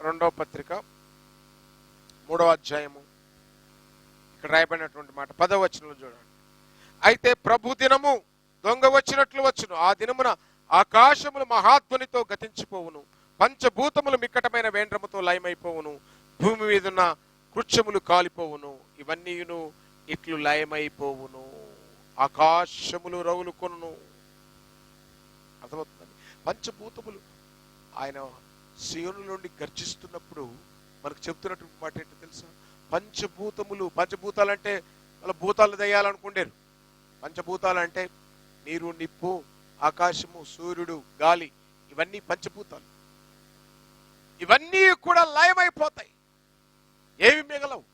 S1: 2వ పత్రిక 3వ అధ్యాయము, ఇక్కడ రాయబడినటువంటి మాట 10వ వచనంలో చూడండి. అయితే ప్రభు దినము దొంగ వచ్చినట్లు వచ్చును, ఆ దినమున ఆకాశములు మహాధ్వనితో గతించిపోవును, పంచభూతములు మిక్కటమైన వేండ్రముతో లయమైపోవును, భూమి మీదున్న కృత్యములు కాలిపోవును, ఇవన్నీను ఇట్లు లయమైపోవును, ఆకాశములు రవులు కొను. అర్థమవుతుందండి? పంచభూతములు ఆయన సియోను నుండి గర్జిస్తున్నప్పుడు మనకు చెప్తున్నటువంటి మాట ఏంటో తెలుసా? పంచభూతములు. పంచభూతాలు అంటే వాళ్ళ భూతాలు దయ్యాలనుకుంటారు. పంచభూతాలు అంటే నీరు, నిప్పు, ఆకాశము, సూర్యుడు, గాలి, ఇవన్నీ పంచభూతాలు. ఇవన్నీ కూడా లయమైపోతాయి, ఏవి మిగలవు.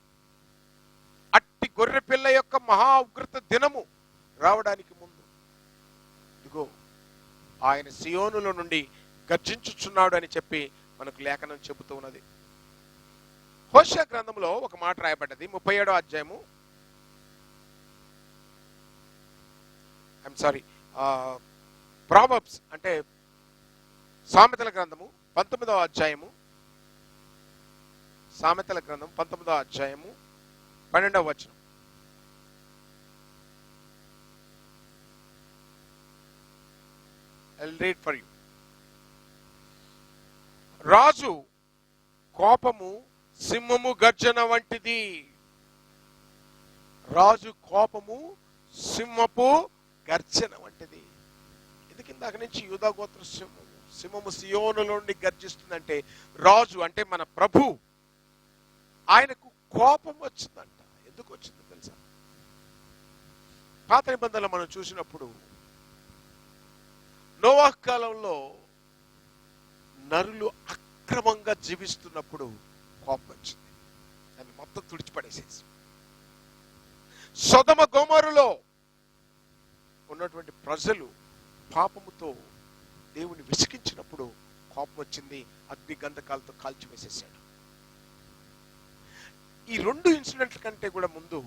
S1: అట్టి గొర్రె పిల్ల యొక్క మహా ఉగ్రత దినము రావడానికి ముందు ఇదిగో ఆయన సియోనులో నుండి గర్జించుచున్నాడు అని చెప్పి మనకు లేఖనం చెబుతూ ఉన్నది. హోషేయ గ్రంథంలో ఒక మాట రాయబడ్డది, 37వ అధ్యాయము, ప్రావర్బ్స్ అంటే సామెతల గ్రంథము 19వ అధ్యాయము, సామెతల గ్రంథం 19వ అధ్యాయము 12వ వచనం. I'll read for you. రాజు కోపము సింహము గర్జన వంటిది. రాజు కోపము సింహపు గర్జన వంటిది. ఎందుకు ఇందాక నుంచి యూదా గోత్ర సింహము సియోనులో నుండి గర్జిస్తుందంటే, రాజు అంటే మన ప్రభు, ఆయనకు కోపం వచ్చిందంట. ఎందుకు వచ్చిందో తెలుసా? పాత నిబంధనలు మనం చూసినప్పుడు నోవాహు కాలంలో నరులు అక్రమంగా జీవిస్తున్నప్పుడు కోపం వచ్చింది, దాన్ని మొత్తం తుడిచిపడేసేసి. సొదొమ గొమొర్రాలో ఉన్నటువంటి ప్రజలు పాపముతో దేవుని విసిగించినప్పుడు కోపం వచ్చింది, అగ్ని గంధకాలతో కాల్చివేసేసాడు. ఈ రెండు ఇన్సిడెంట్ల కంటే కూడా ముందు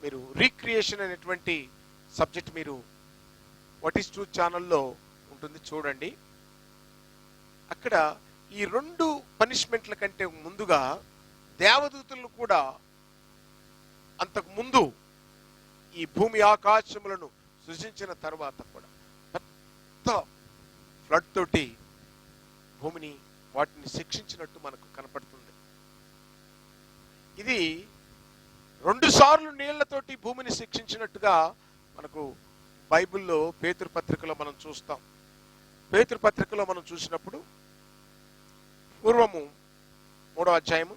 S1: మీరు రీక్రియేషన్ అనేటువంటి సబ్జెక్ట్ మీరు వాట్ ఈస్ ట్రూత్ ఛానల్లో ఉంటుంది, చూడండి. అక్కడ ఈ రెండు పనిష్మెంట్ల కంటే ముందుగా దేవదూతలను కూడా అంతకు ముందు ఈ భూమి ఆకాశములను సృజించిన తర్వాత కూడా పెద్ద ఫ్లడ్ తోటి భూమిని వాటిని శిక్షించినట్టు మనకు కనపడుతుంది. ఇది 2 సార్లు నీళ్లతోటి భూమిని శిక్షించినట్టుగా మనకు బైబిల్లో పేతురు పత్రికలో మనం చూస్తాం. పేతురు పత్రికలో మనం చూసినప్పుడు పూర్వము 3వ అధ్యాయము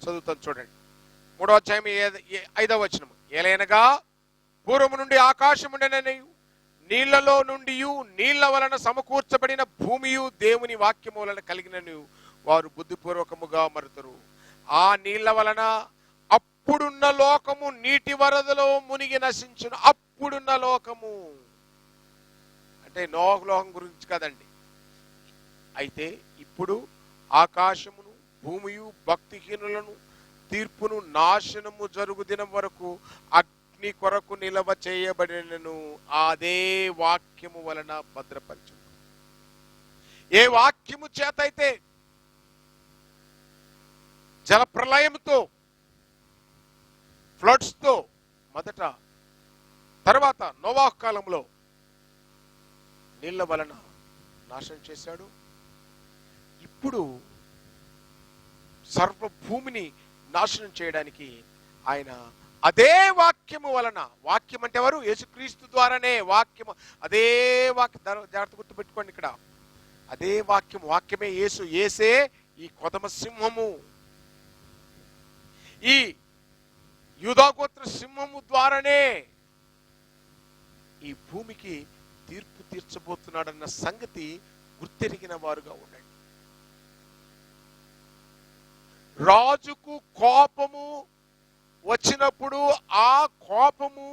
S1: చదువుతాను, చూడండి. 3వ అధ్యాయం 5వ వచనము. ఏలైనగా పూర్వము నుండి ఆకాశముండెననియు నీళ్లలో నుండి నీళ్ల వలన సమకూర్చబడిన భూమియు దేవుని వాక్యము వలన కలిగినను వారు బుద్ధిపూర్వకముగా మరుతురు. ఆ నీళ్ల వలన అప్పుడున్న లోకము నీటి వరదలో మునిగి నశించును. అప్పుడున్న లోకము అంటే నోహు లోకం గురించి కదండి. అయితే ఇప్పుడు ఆకాశమును భూమియు భక్తిహీనులను తీర్పును నాశనము జరుగు దినం వరకు అగ్ని కొరకు నిలవ చేయబడినను అదే వాక్యము వలన భద్రపరచు. ఏ వాక్యము చేత అయితే జల ప్రళయంతో ఫ్లడ్స్ తో మొదట, తర్వాత నోవాహు కాలంలో నీళ్ల వలన నాశనం చేశాడు, ఇప్పుడు సర్వభూమిని నాశనం చేయడానికి ఆయన అదే వాక్యము వలన, వాక్యం అంటే ఎవరు? యేసుక్రీస్తు ద్వారానే వాక్యము, అదే వాక్యం, జాగ్రత్త గుర్తుపెట్టుకోండి ఇక్కడ, అదే వాక్యం, వాక్యమే యేసు, యేసే ఈ కొదమ సింహము, ఈ యూదాగోత్ర సింహము ద్వారానే ఈ భూమికి తీర్పు తీర్చబోతున్నాడన్న సంగతి గుర్తెరిగిన వారుగా ఉండండి. రాజుకు కోపము వచ్చినప్పుడు ఆ కోపము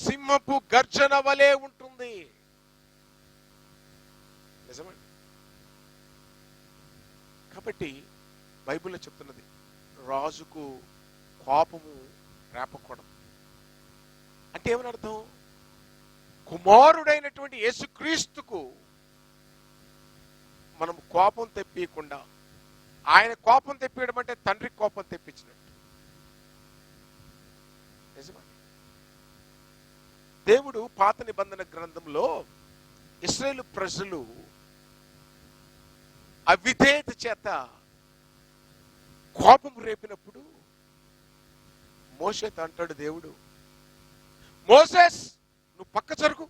S1: సింహపు గర్జన వలె ఉంటుంది. నిజమండి. కాబట్టి బైబిల్లో చెప్తున్నది, రాజుకు కోపము రేపకూడదు అంటే ఏమని అర్థం? కుమారుడైనటువంటి యేసుక్రీస్తుకు మనం కోపం తెప్పియకుండా, ఆయన కోపం తెప్పియడం అంటే తండ్రి కోపం తెప్పించినట్టు. నిజమండి. దేవుడు పాత నిబంధన గ్రంథంలో ఇశ్రాయేలు ప్రజలు అవిధేయత చేత కోపం రేపినప్పుడు మోషేతో అంటాడు దేవుడు, మోసెస్ నువ్వు పక్క జరుగు,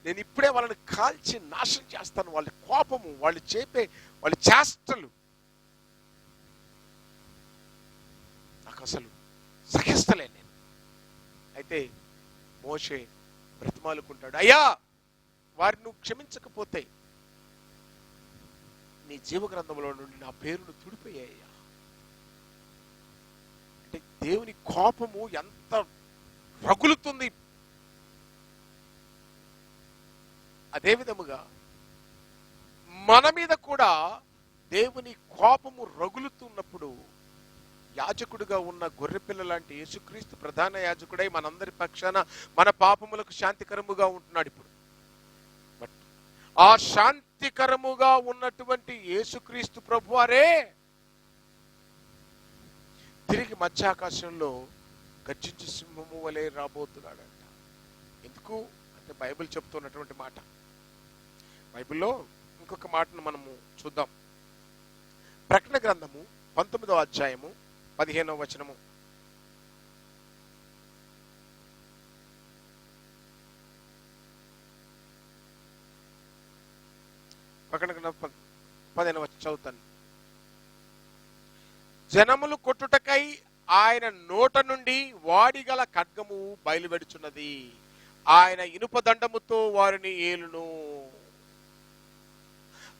S1: నేను ఇప్పుడే వాళ్ళని కాల్చి నాశనం చేస్తాను. వాళ్ళ కోపము, వాళ్ళు వాళ్ళ చేష్టలు నాకు అసలు సహిస్తలే నేను. అయితే మోషే బ్రతిమాలుకుంటాడు, అయ్యా వారిని నువ్వు క్షమించకపోతే నీ జీవగ్రంథంలో నుండి నా పేరును తుడిపోయాయ్యా. అంటే దేవుని కోపము ఎంత రగులుతుంది. అదే విధముగా మన మీద కూడా దేవుని కోపము రగులుతున్నప్పుడు యాజకుడిగా ఉన్న గొర్రెపిల్ల లాంటి యేసుక్రీస్తు ప్రధాన యాజకుడై మనందరి పక్షాన మన పాపములకు శాంతికరముగా ఉంటున్నాడు. ఇప్పుడు బట్ ఆ శాంతికరముగా ఉన్నటువంటి యేసుక్రీస్తు ప్రభువారే తిరిగి మధ్యాకాశంలో గర్జించు సింహము వలె రాబోతున్నాడంట. ఎందుకు అంటే బైబిల్ చెప్తున్నటువంటి మాట. బైబిల్లో ఇంకొక మాటను మనము చూద్దాం. ప్రకటన గ్రంథము 19వ అధ్యాయము 15వ వచనము. ప్రకటన గ్రంథం 15వ వచనం చదువుతాను. జనములు కొట్టుటకై ఆయన నోట నుండి వాడిగల ఖడ్గము బయలువెడుచున్నది. ఆయన ఇనుప దండముతో వారిని ఏలును.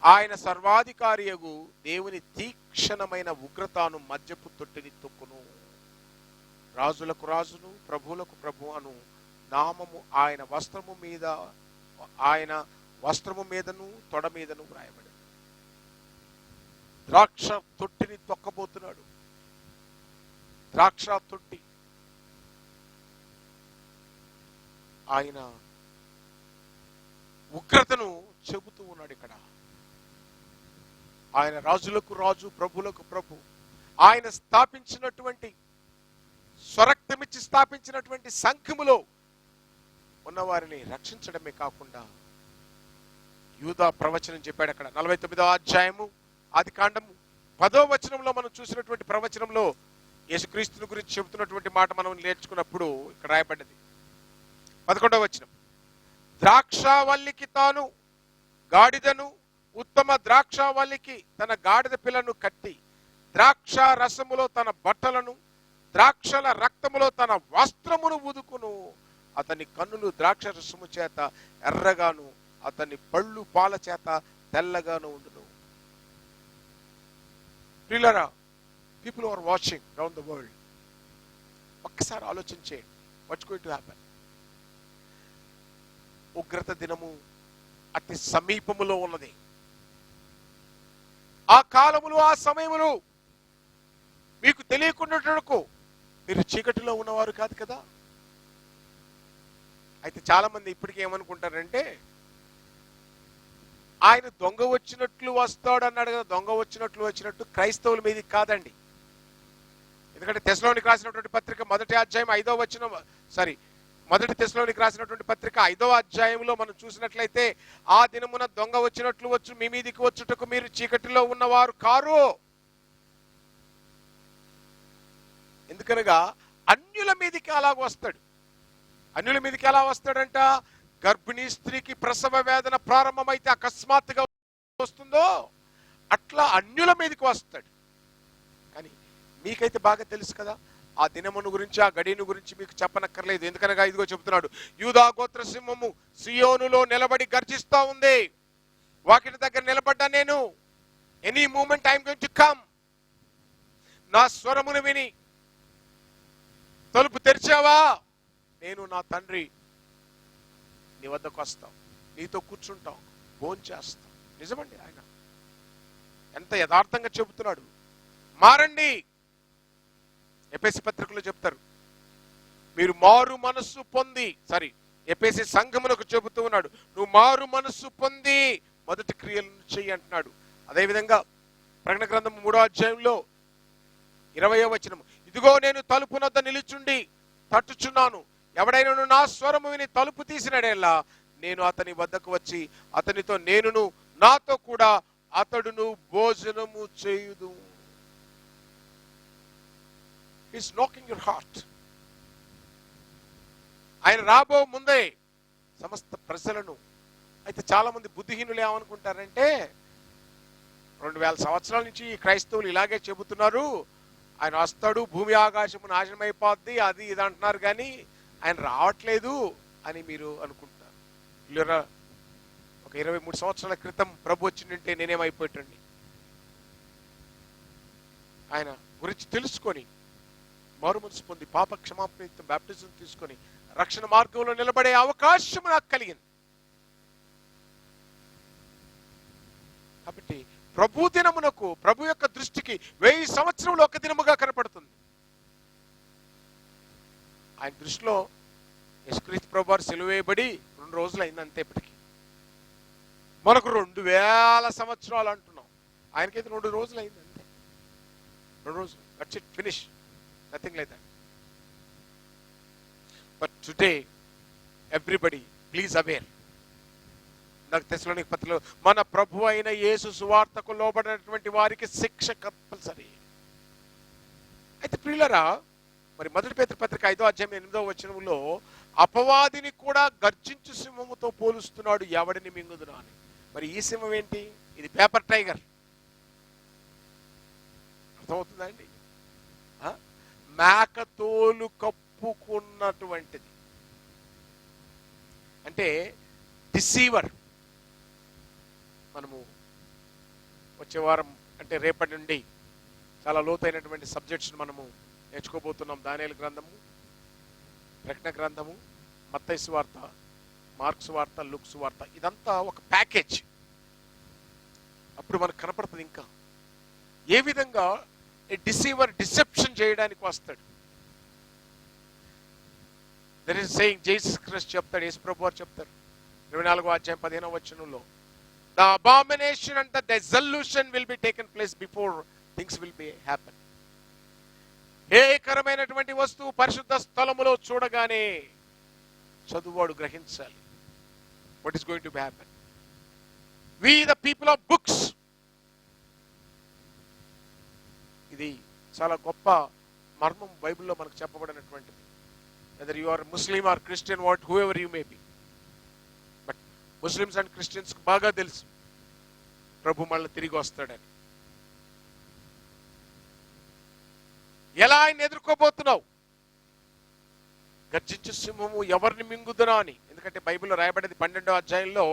S1: ఆయన సర్వాధికారియగు దేవుని తీక్షణమైన ఉగ్రతను మద్యపు తొట్టిని తొక్కును. రాజులకు రాజును ప్రభువులకు ప్రభు అను నామము ఆయన వస్త్రము మీదను తొడ మీదను వ్రాయబడి ద్రాక్ష తొట్టిని తొక్కబోతున్నాడు. ద్రాక్ష తొట్టి ఆయన ఉగ్రతను చెబుతూ ఉన్నాడు ఇక్కడ. ఆయన రాజులకు రాజు ప్రభులకు ప్రభు. ఆయన స్థాపించినటువంటి స్వరక్తమిచ్చి స్థాపించినటువంటి సంఘములో ఉన్నవారిని రక్షించడమే కాకుండా యూదా ప్రవచనం చెప్పాడు అక్కడ. 49వ అధ్యాయము ఆది కాండము 10వ వచనంలో మనం చూసినటువంటి ప్రవచనంలో యేసుక్రీస్తుని గురించి చెబుతున్నటువంటి మాట మనం నేర్చుకున్నప్పుడు ఇక్కడ రాయబడ్డది. 11వ వచనం, ద్రాక్షావల్లికి తాను గాడిదను, ఉత్తమ ద్రాక్షావల్లికి తన గాడిద పిల్లను కట్టి, ద్రాక్ష రసములో తన బట్టలను, ద్రాక్షల రక్తములో తన వస్త్రమును ఉదుకును. అతని కన్నులు ద్రాక్ష రసము చేత ఎర్రగాను, అతని పళ్ళు పాల చేత తెల్లగాను ఉండును. ప్రియులారా, people are watching round the world. ఒక్కసారి ఆలోచించేయండి, వాట్స్ గోయింగ్ టు హ్యాపెన్. ఉగ్రత దినము అతి సమీపములో ఉన్నది. ఆ కాలములు ఆ సమయములు మీకు తెలియకుండా మీరు చీకటిలో ఉన్నవారు కాదు కదా. అయితే చాలా మంది ఇప్పటికీ ఏమనుకుంటారంటే, ఆయన దొంగ వచ్చినట్లు వస్తాడు అన్నాడు కదా, దొంగ వచ్చినట్టు క్రైస్తవుల మీదకి కాదండి. ఎందుకంటే తెస్సలోనికి రాసినటువంటి పత్రిక 1వ అధ్యాయం 5వ వచనం, మొదటి తెస్సలోనికి రాసినటువంటి పత్రిక 5వ అధ్యాయంలో మనం చూసినట్లయితే, ఆ దినమున దొంగ వచ్చినట్లు వచ్చు మీ మీదికి వచ్చుటకు మీరు చీకటిలో ఉన్నవారు కారు. ఎందుకనగా అన్యుల మీదికి అలాగ వస్తాడు. అన్యుల మీదకి ఎలా వస్తాడంట? గర్భిణీ స్త్రీకి ప్రసవ వేదన ప్రారంభమైతే అకస్మాత్తుగా వస్తుందో అట్లా అన్యుల మీదకి వస్తాడు. కానీ మీకైతే బాగా తెలుసు కదా ఆ దినమును గురించి, ఆ గడియను గురించి మీకు చెప్పనక్కర్లేదు. ఎందుకనగా ఇదిగో చెబుతున్నాడు, యూదా గోత్ర సింహము సియోనులో నిలబడి గర్జిస్తా ఉంది. వాకిటి దగ్గర నిలబడ్డా నేను. Any moment I'm going to come. నా స్వరమును విని తలుపు తెరిచావా, నేను నా తండ్రి నీ వద్దకు వస్తాం, నీతో కూర్చుంటాం, భోంచేస్తాం. నిజమండి, ఆయన ఎంత యథార్థంగా చెబుతున్నాడు. మారండి. ఎఫెసీ పత్రికలో చెప్తారు, మీరు మారు మనస్సు పొంది, ఎఫెసీ సంఘమునకు చెబుతూ ఉన్నాడు, నువ్వు మారు మనస్సు పొంది మొదటి క్రియలను చెయ్యి అంటున్నాడు. అదేవిధంగా ప్రకటన గ్రంథం 3వ అధ్యాయంలో 20వ వచనం, ఇదిగో నేను తలుపు నద్ద నిలుచుండి తట్టుచున్నాను, ఎవడైనా నా స్వరము విని తలుపు తీసినడేలా నేను అతని వద్దకు వచ్చి అతనితో నేనును నాతో కూడా అతడును భోజనము చేయుదు. He's knocking your heart. ఆయన రాబో ముందే సమస్త ప్రజలను. అయితే చాలా మంది బుద్ధిహీనులు ఏమనుకుంటారంటే, 2000 సంవత్సరాల నుంచి ఈ క్రైస్తవులు ఇలాగే చెబుతున్నారు, ఆయన వస్తాడు, భూమి ఆకాశము నాశనమైపోద్ది, అది ఇది అంటున్నారు, కానీ ఆయన రావట్లేదు అని మీరు అనుకుంటారు. ఒక 23 సంవత్సరాల క్రితం ప్రభు వచ్చిందంటే నేనేమైపోయాడండి. ఆయన గురించి తెలుసుకొని మారు మనసు పొంది పాప క్షమాపణ బాప్టిజం తీసుకొని రక్షణ మార్గంలో నిలబడే అవకాశం నాకు కలిగింది. కాబట్టి ప్రభు దినమునకు, ప్రభు యొక్క దృష్టికి 1000 సంవత్సరంలో ఒక దినముగా కనపడుతుంది. ఆయన దృష్టిలో యేసుక్రీస్తు ప్రభువారు సిలువ వేయబడి 2 రోజులు అయింది అంతే. ఇప్పటికి మనకు 2000 సంవత్సరాలు అంటున్నాం, ఆయనకైతే 2 రోజులు అయింది అంతే. 2 రోజులు, that's it, finish, nothing like that. But today everybody please aware. నాకు తెస్సలోనికీ పత్రికలో మన ప్రభు అయిన యేసు సువార్తకు లోబడినటువంటి వారికి శిక్ష కంపల్సరీ. అయితే ప్రియులారా, మరి మొదటి పేతురు పత్రిక 5వ అధ్యాయం 8వ వచనంలో అపవాదిని కూడా గర్జించు సింహముతో పోలుస్తున్నాడు, ఎవడిని మింగుదునా అని. మరి ఈ సింహం ఏంటి? ఇది పేపర్ టైగర్. అర్థమవుతుందా అండి? మేకతోలు కప్పుకున్నటువంటిది, అంటే డిసీవర్. మనము వచ్చే వారం అంటే రేపటి నుండి చాలా లోతైనటువంటి సబ్జెక్ట్స్ మనము నేర్చుకోబోతున్నాం. దానియేలు గ్రంథము, ప్రకటన గ్రంథము, మత్తయి సువార్త, మార్కు సువార్త, లూకా సువార్త, ఇదంతా ఒక ప్యాకేజ్. అప్పుడు మనకు కనపడుతుంది ఇంకా ఏ విధంగా డిసీవర్ డిసెప్షన్ చేయడానికి వస్తాడు. There is saying, Jesus Christ చెప్తాడు, యేసు ప్రభువు వారు చెప్తారు 24వ అధ్యాయం 15వ వచనంలో, the abomination and the dissolution will be taken place before things will be happen. హేయకరమైనటువంటి వస్తువు పరిశుద్ధ స్థలములో చూడగానే చదువువాడు గ్రహించాలి what is going to happen. We the people of books, ఇది చాలా గొప్ప మర్మం బైబిల్లో మనకు చెప్పబడినటువంటిది. whether you are Muslim or Christian, whoever you may be, but Muslims and Christians బాగా తెలుసు ప్రభు మళ్ళీ తిరిగి వస్తాడని. ఎలా ఆయన ఎదుర్కోబోతున్నావు? గర్జించు సింహము ఎవరిని మింగుదునా అని. ఎందుకంటే బైబిల్లో రాయబడేది 12వ అధ్యాయంలో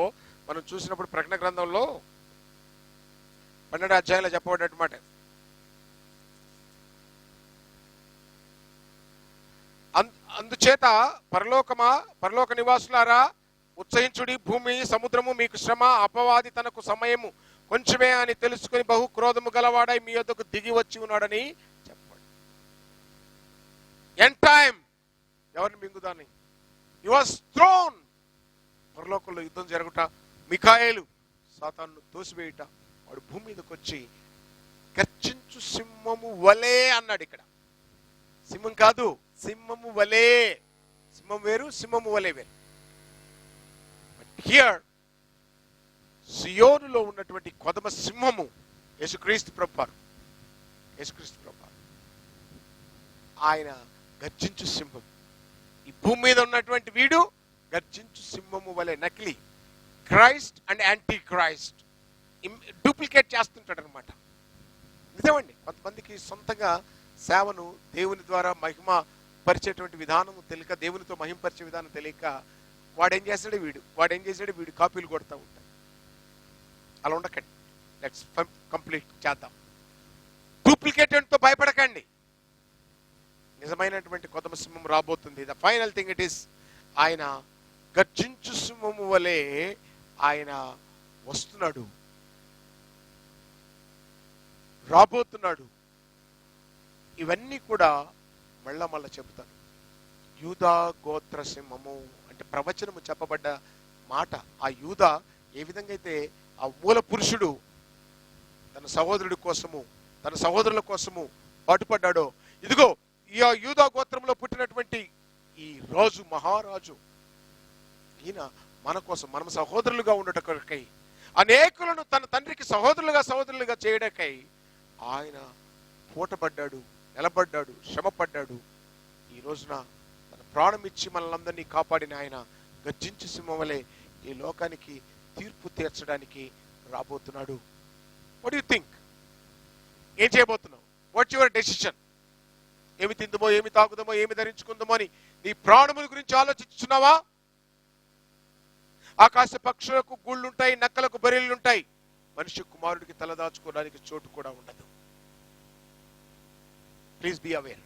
S1: మనం చూసినప్పుడు, ప్రకటన గ్రంథంలో 12వ అధ్యాయంలో చెప్పబడ్డమాట, అందుచేత పరలోక నివాసులారా ఉత్సహించుడి, భూమి సముద్రము మీకు శ్రమ, అపవాది తనకు సమయము కొంచెమే అని తెలుసుకుని బహు క్రోధము గలవాడై మీ యొద్దకు దిగి వచ్చి ఉన్నాడని చెప్పండి. ఎండ్ టైం ఎవరిని మింగుదాన్ని? He was throne. పరలోకంలో యుద్ధం జరుగుట, మిఖాయేలు సాతాను తోసివేయుట, వాడు భూమి మీదకి వచ్చి గర్జించు సింహము వలే అన్నాడు. ఇక్కడ సింహం కాదు, సింహము వలే. సింహం వేరు, సింహము వలే వేరు. హియర్ సియోనులో ఉన్నటువంటి కొదమ సింహము యేసుక్రీస్తు ప్రభువారు. యేసుక్రీస్తు ప్రభువారు ఆయన గర్జించు సింహం. ఈ భూమి మీద ఉన్నటువంటి వీడు గర్జించు సింహము వలె, నకిలీ Christ and anti Christ duplicate చేస్తుంటాడు అనమాట. నిజమండి, కొంతమందికి సొంతంగా సేవను దేవుని ద్వారా మహిమ పరిచేటువంటి విధానం తెలియక, దేవునితో మహిమపరిచే విధానం తెలియక వాడేం చేశాడు వీడు కాపీలు కొడతా ఉంటాడు. అలా ఉండకండి. లెట్స్ కంప్లీట్ చేద్దాం. డూప్లికేటెడ్తో భయపడకండి. నిజమైనటువంటి కొదమ సింహం రాబోతుంది. The final thing it is, ఆయన గర్జించు సింహము వలె ఆయన వస్తున్నాడు, రాబోతున్నాడు. ఇవన్నీ కూడా మళ్ళా చెబుతాను. యూదా గోత్ర సింహము అంటే ప్రవచనము చెప్పబడ్డ మాట. ఆ యూదా ఏ విధంగా అయితే ఆ మూల పురుషుడు తన సహోదరుడి కోసము, తన సహోదరుల కోసము పాటుపడ్డాడో, ఇదిగో ఈ యూదా గోత్రంలో పుట్టినటువంటి ఈ రాజు, మహారాజు, ఈయన మన కోసం, మనం సహోదరులుగా ఉండటకై, అనేకులను తన తండ్రికి సహోదరులుగా చేయడానికై ఆయన పూటపడ్డాడు, నిలబడ్డాడు, శ్రమపడ్డాడు. ఈ రోజున తన ప్రాణం ఇచ్చి మనల్ని కాపాడిన ఆయన గర్జించు సింహం వలె ఈ లోకానికి తీర్పు తీర్చడానికి రాబోతున్నాడు. What you think? ఏం చేయబోతున్నావు? Watts your decision? ఏమి తిందుమో, ఏమి తాగుదామో, ఏమి ధరించుకుందామో అని నీ ప్రాణముల గురించి ఆలోచించున్నావా? ఆకాశ పక్షులకు గూళ్ళుంటాయి, నక్కలకు బెరెళ్ళుంటాయి, మనిషి కుమారుడికి తలదాచుకోవడానికి చోటు కూడా ఉండదు. Please be aware.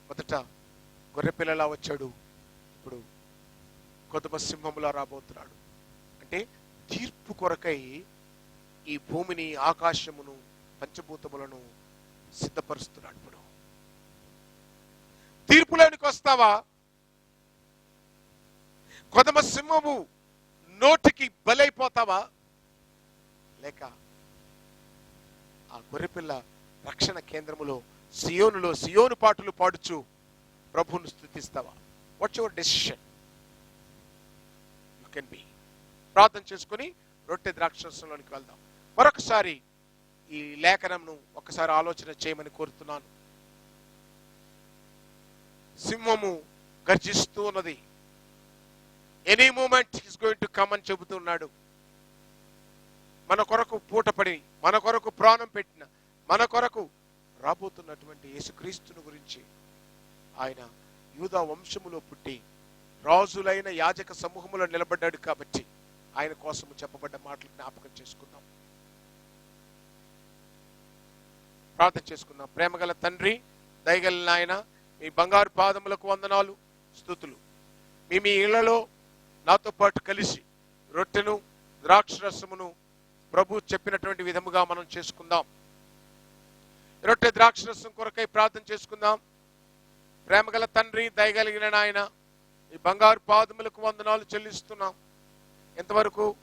S1: మొదట గొర్రెపిల్లలా వచ్చాడు, ఇప్పుడు కొదమ సింహములా రాబోతున్నాడు. అంటే తీర్పు కొరకై ఈ భూమిని, ఆకాశమును, పంచభూతములను సిద్ధపరుస్తున్నాడు. ఇప్పుడు తీర్పులోనికి వస్తావా? కొదమ సింహము నోటికి బలైపోతావా? లేక ఆ గొర్రెపిల్ల రక్షణ కేంద్రములో సియోనులో సియోను పాటలు పాడుచు ప్రభువును స్తుతిస్తావా? What's your decision? Can be. ప్రార్థన చేసుకుని రొట్టె ద్రాక్షరసంలోనికి వెళ్దాం. మరొకసారి ఈ లేఖనంను ఒకసారి ఆలోచన చేయమని కోరుతున్నాను. సింహము గర్జిస్తూ ఉన్నది. Any moment is going to come అని చెబుతున్నాడు. మన కొరకు పూటపడి, మన కొరకు ప్రాణం పెట్టిన, మన కొరకు రాబోతున్నటువంటి యేసుక్రీస్తుని గురించి, ఆయన యూదా వంశములో పుట్టి రాజులైన యాజక సమూహములో నిలబడ్డాడు కాబట్టి ఆయన కోసము చెప్పబడ్డ మాటలు జ్ఞాపకం చేసుకుందాం. ప్రార్థన చేసుకుందాం. ప్రేమగల తండ్రి, దయగల నాయన, మీ బంగారు పాదములకు వందనాలు, స్తుతులు. మీ ఇళ్లలో నాతో పాటు కలిసి రొట్టెను ద్రాక్షరసమును ప్రభు చెప్పినటువంటి విధముగా మనం చేసుకుందాం. రొట్టె ద్రాక్షరసం కొరకై ప్రార్థన చేసుకుందాం. ప్రేమగల తండ్రి, దయగలిగిన నాయన, ఈ బంగారు పాదములకు వందనాలు చెల్లిస్తున్నాం. ఎంతవరకు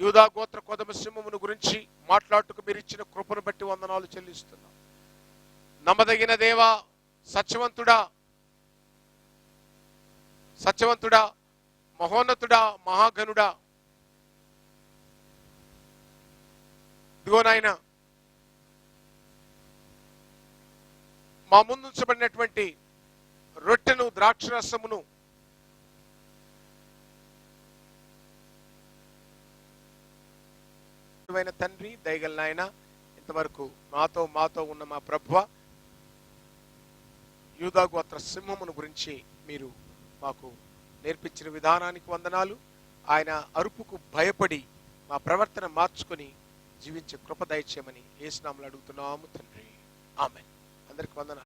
S1: యూదా గోత్ర కొదమ సింహమును గురించి మాట్లాడుటకు మీరు ఇచ్చిన కృపను బట్టి వందనాలు చెల్లిస్తున్నాం. నమ్మదగిన దేవా, సత్యవంతుడా, సత్యవంతుడా, మహోన్నతుడా, మహాగణుడా, ఇదిగో నాయన, మా ముందుంచబడినటువంటి రొట్టెను ద్రాక్షరసమును తండ్రి, దయగల నాయన, ఇంతవరకు మాతో ఉన్న మా ప్రభువ యూదా గోత్ర సింహమును గురించి మీరు మాకు నేర్పించిన విధానానికి వందనాలు. ఆయన అరుపుకు భయపడి మా ప్రవర్తన మార్చుకొని జీవించే కృప దయచేయమని యేసు నామములో అడుగుతున్నాము తండ్రి. ఆమేన్. అందరికి వందనాలు.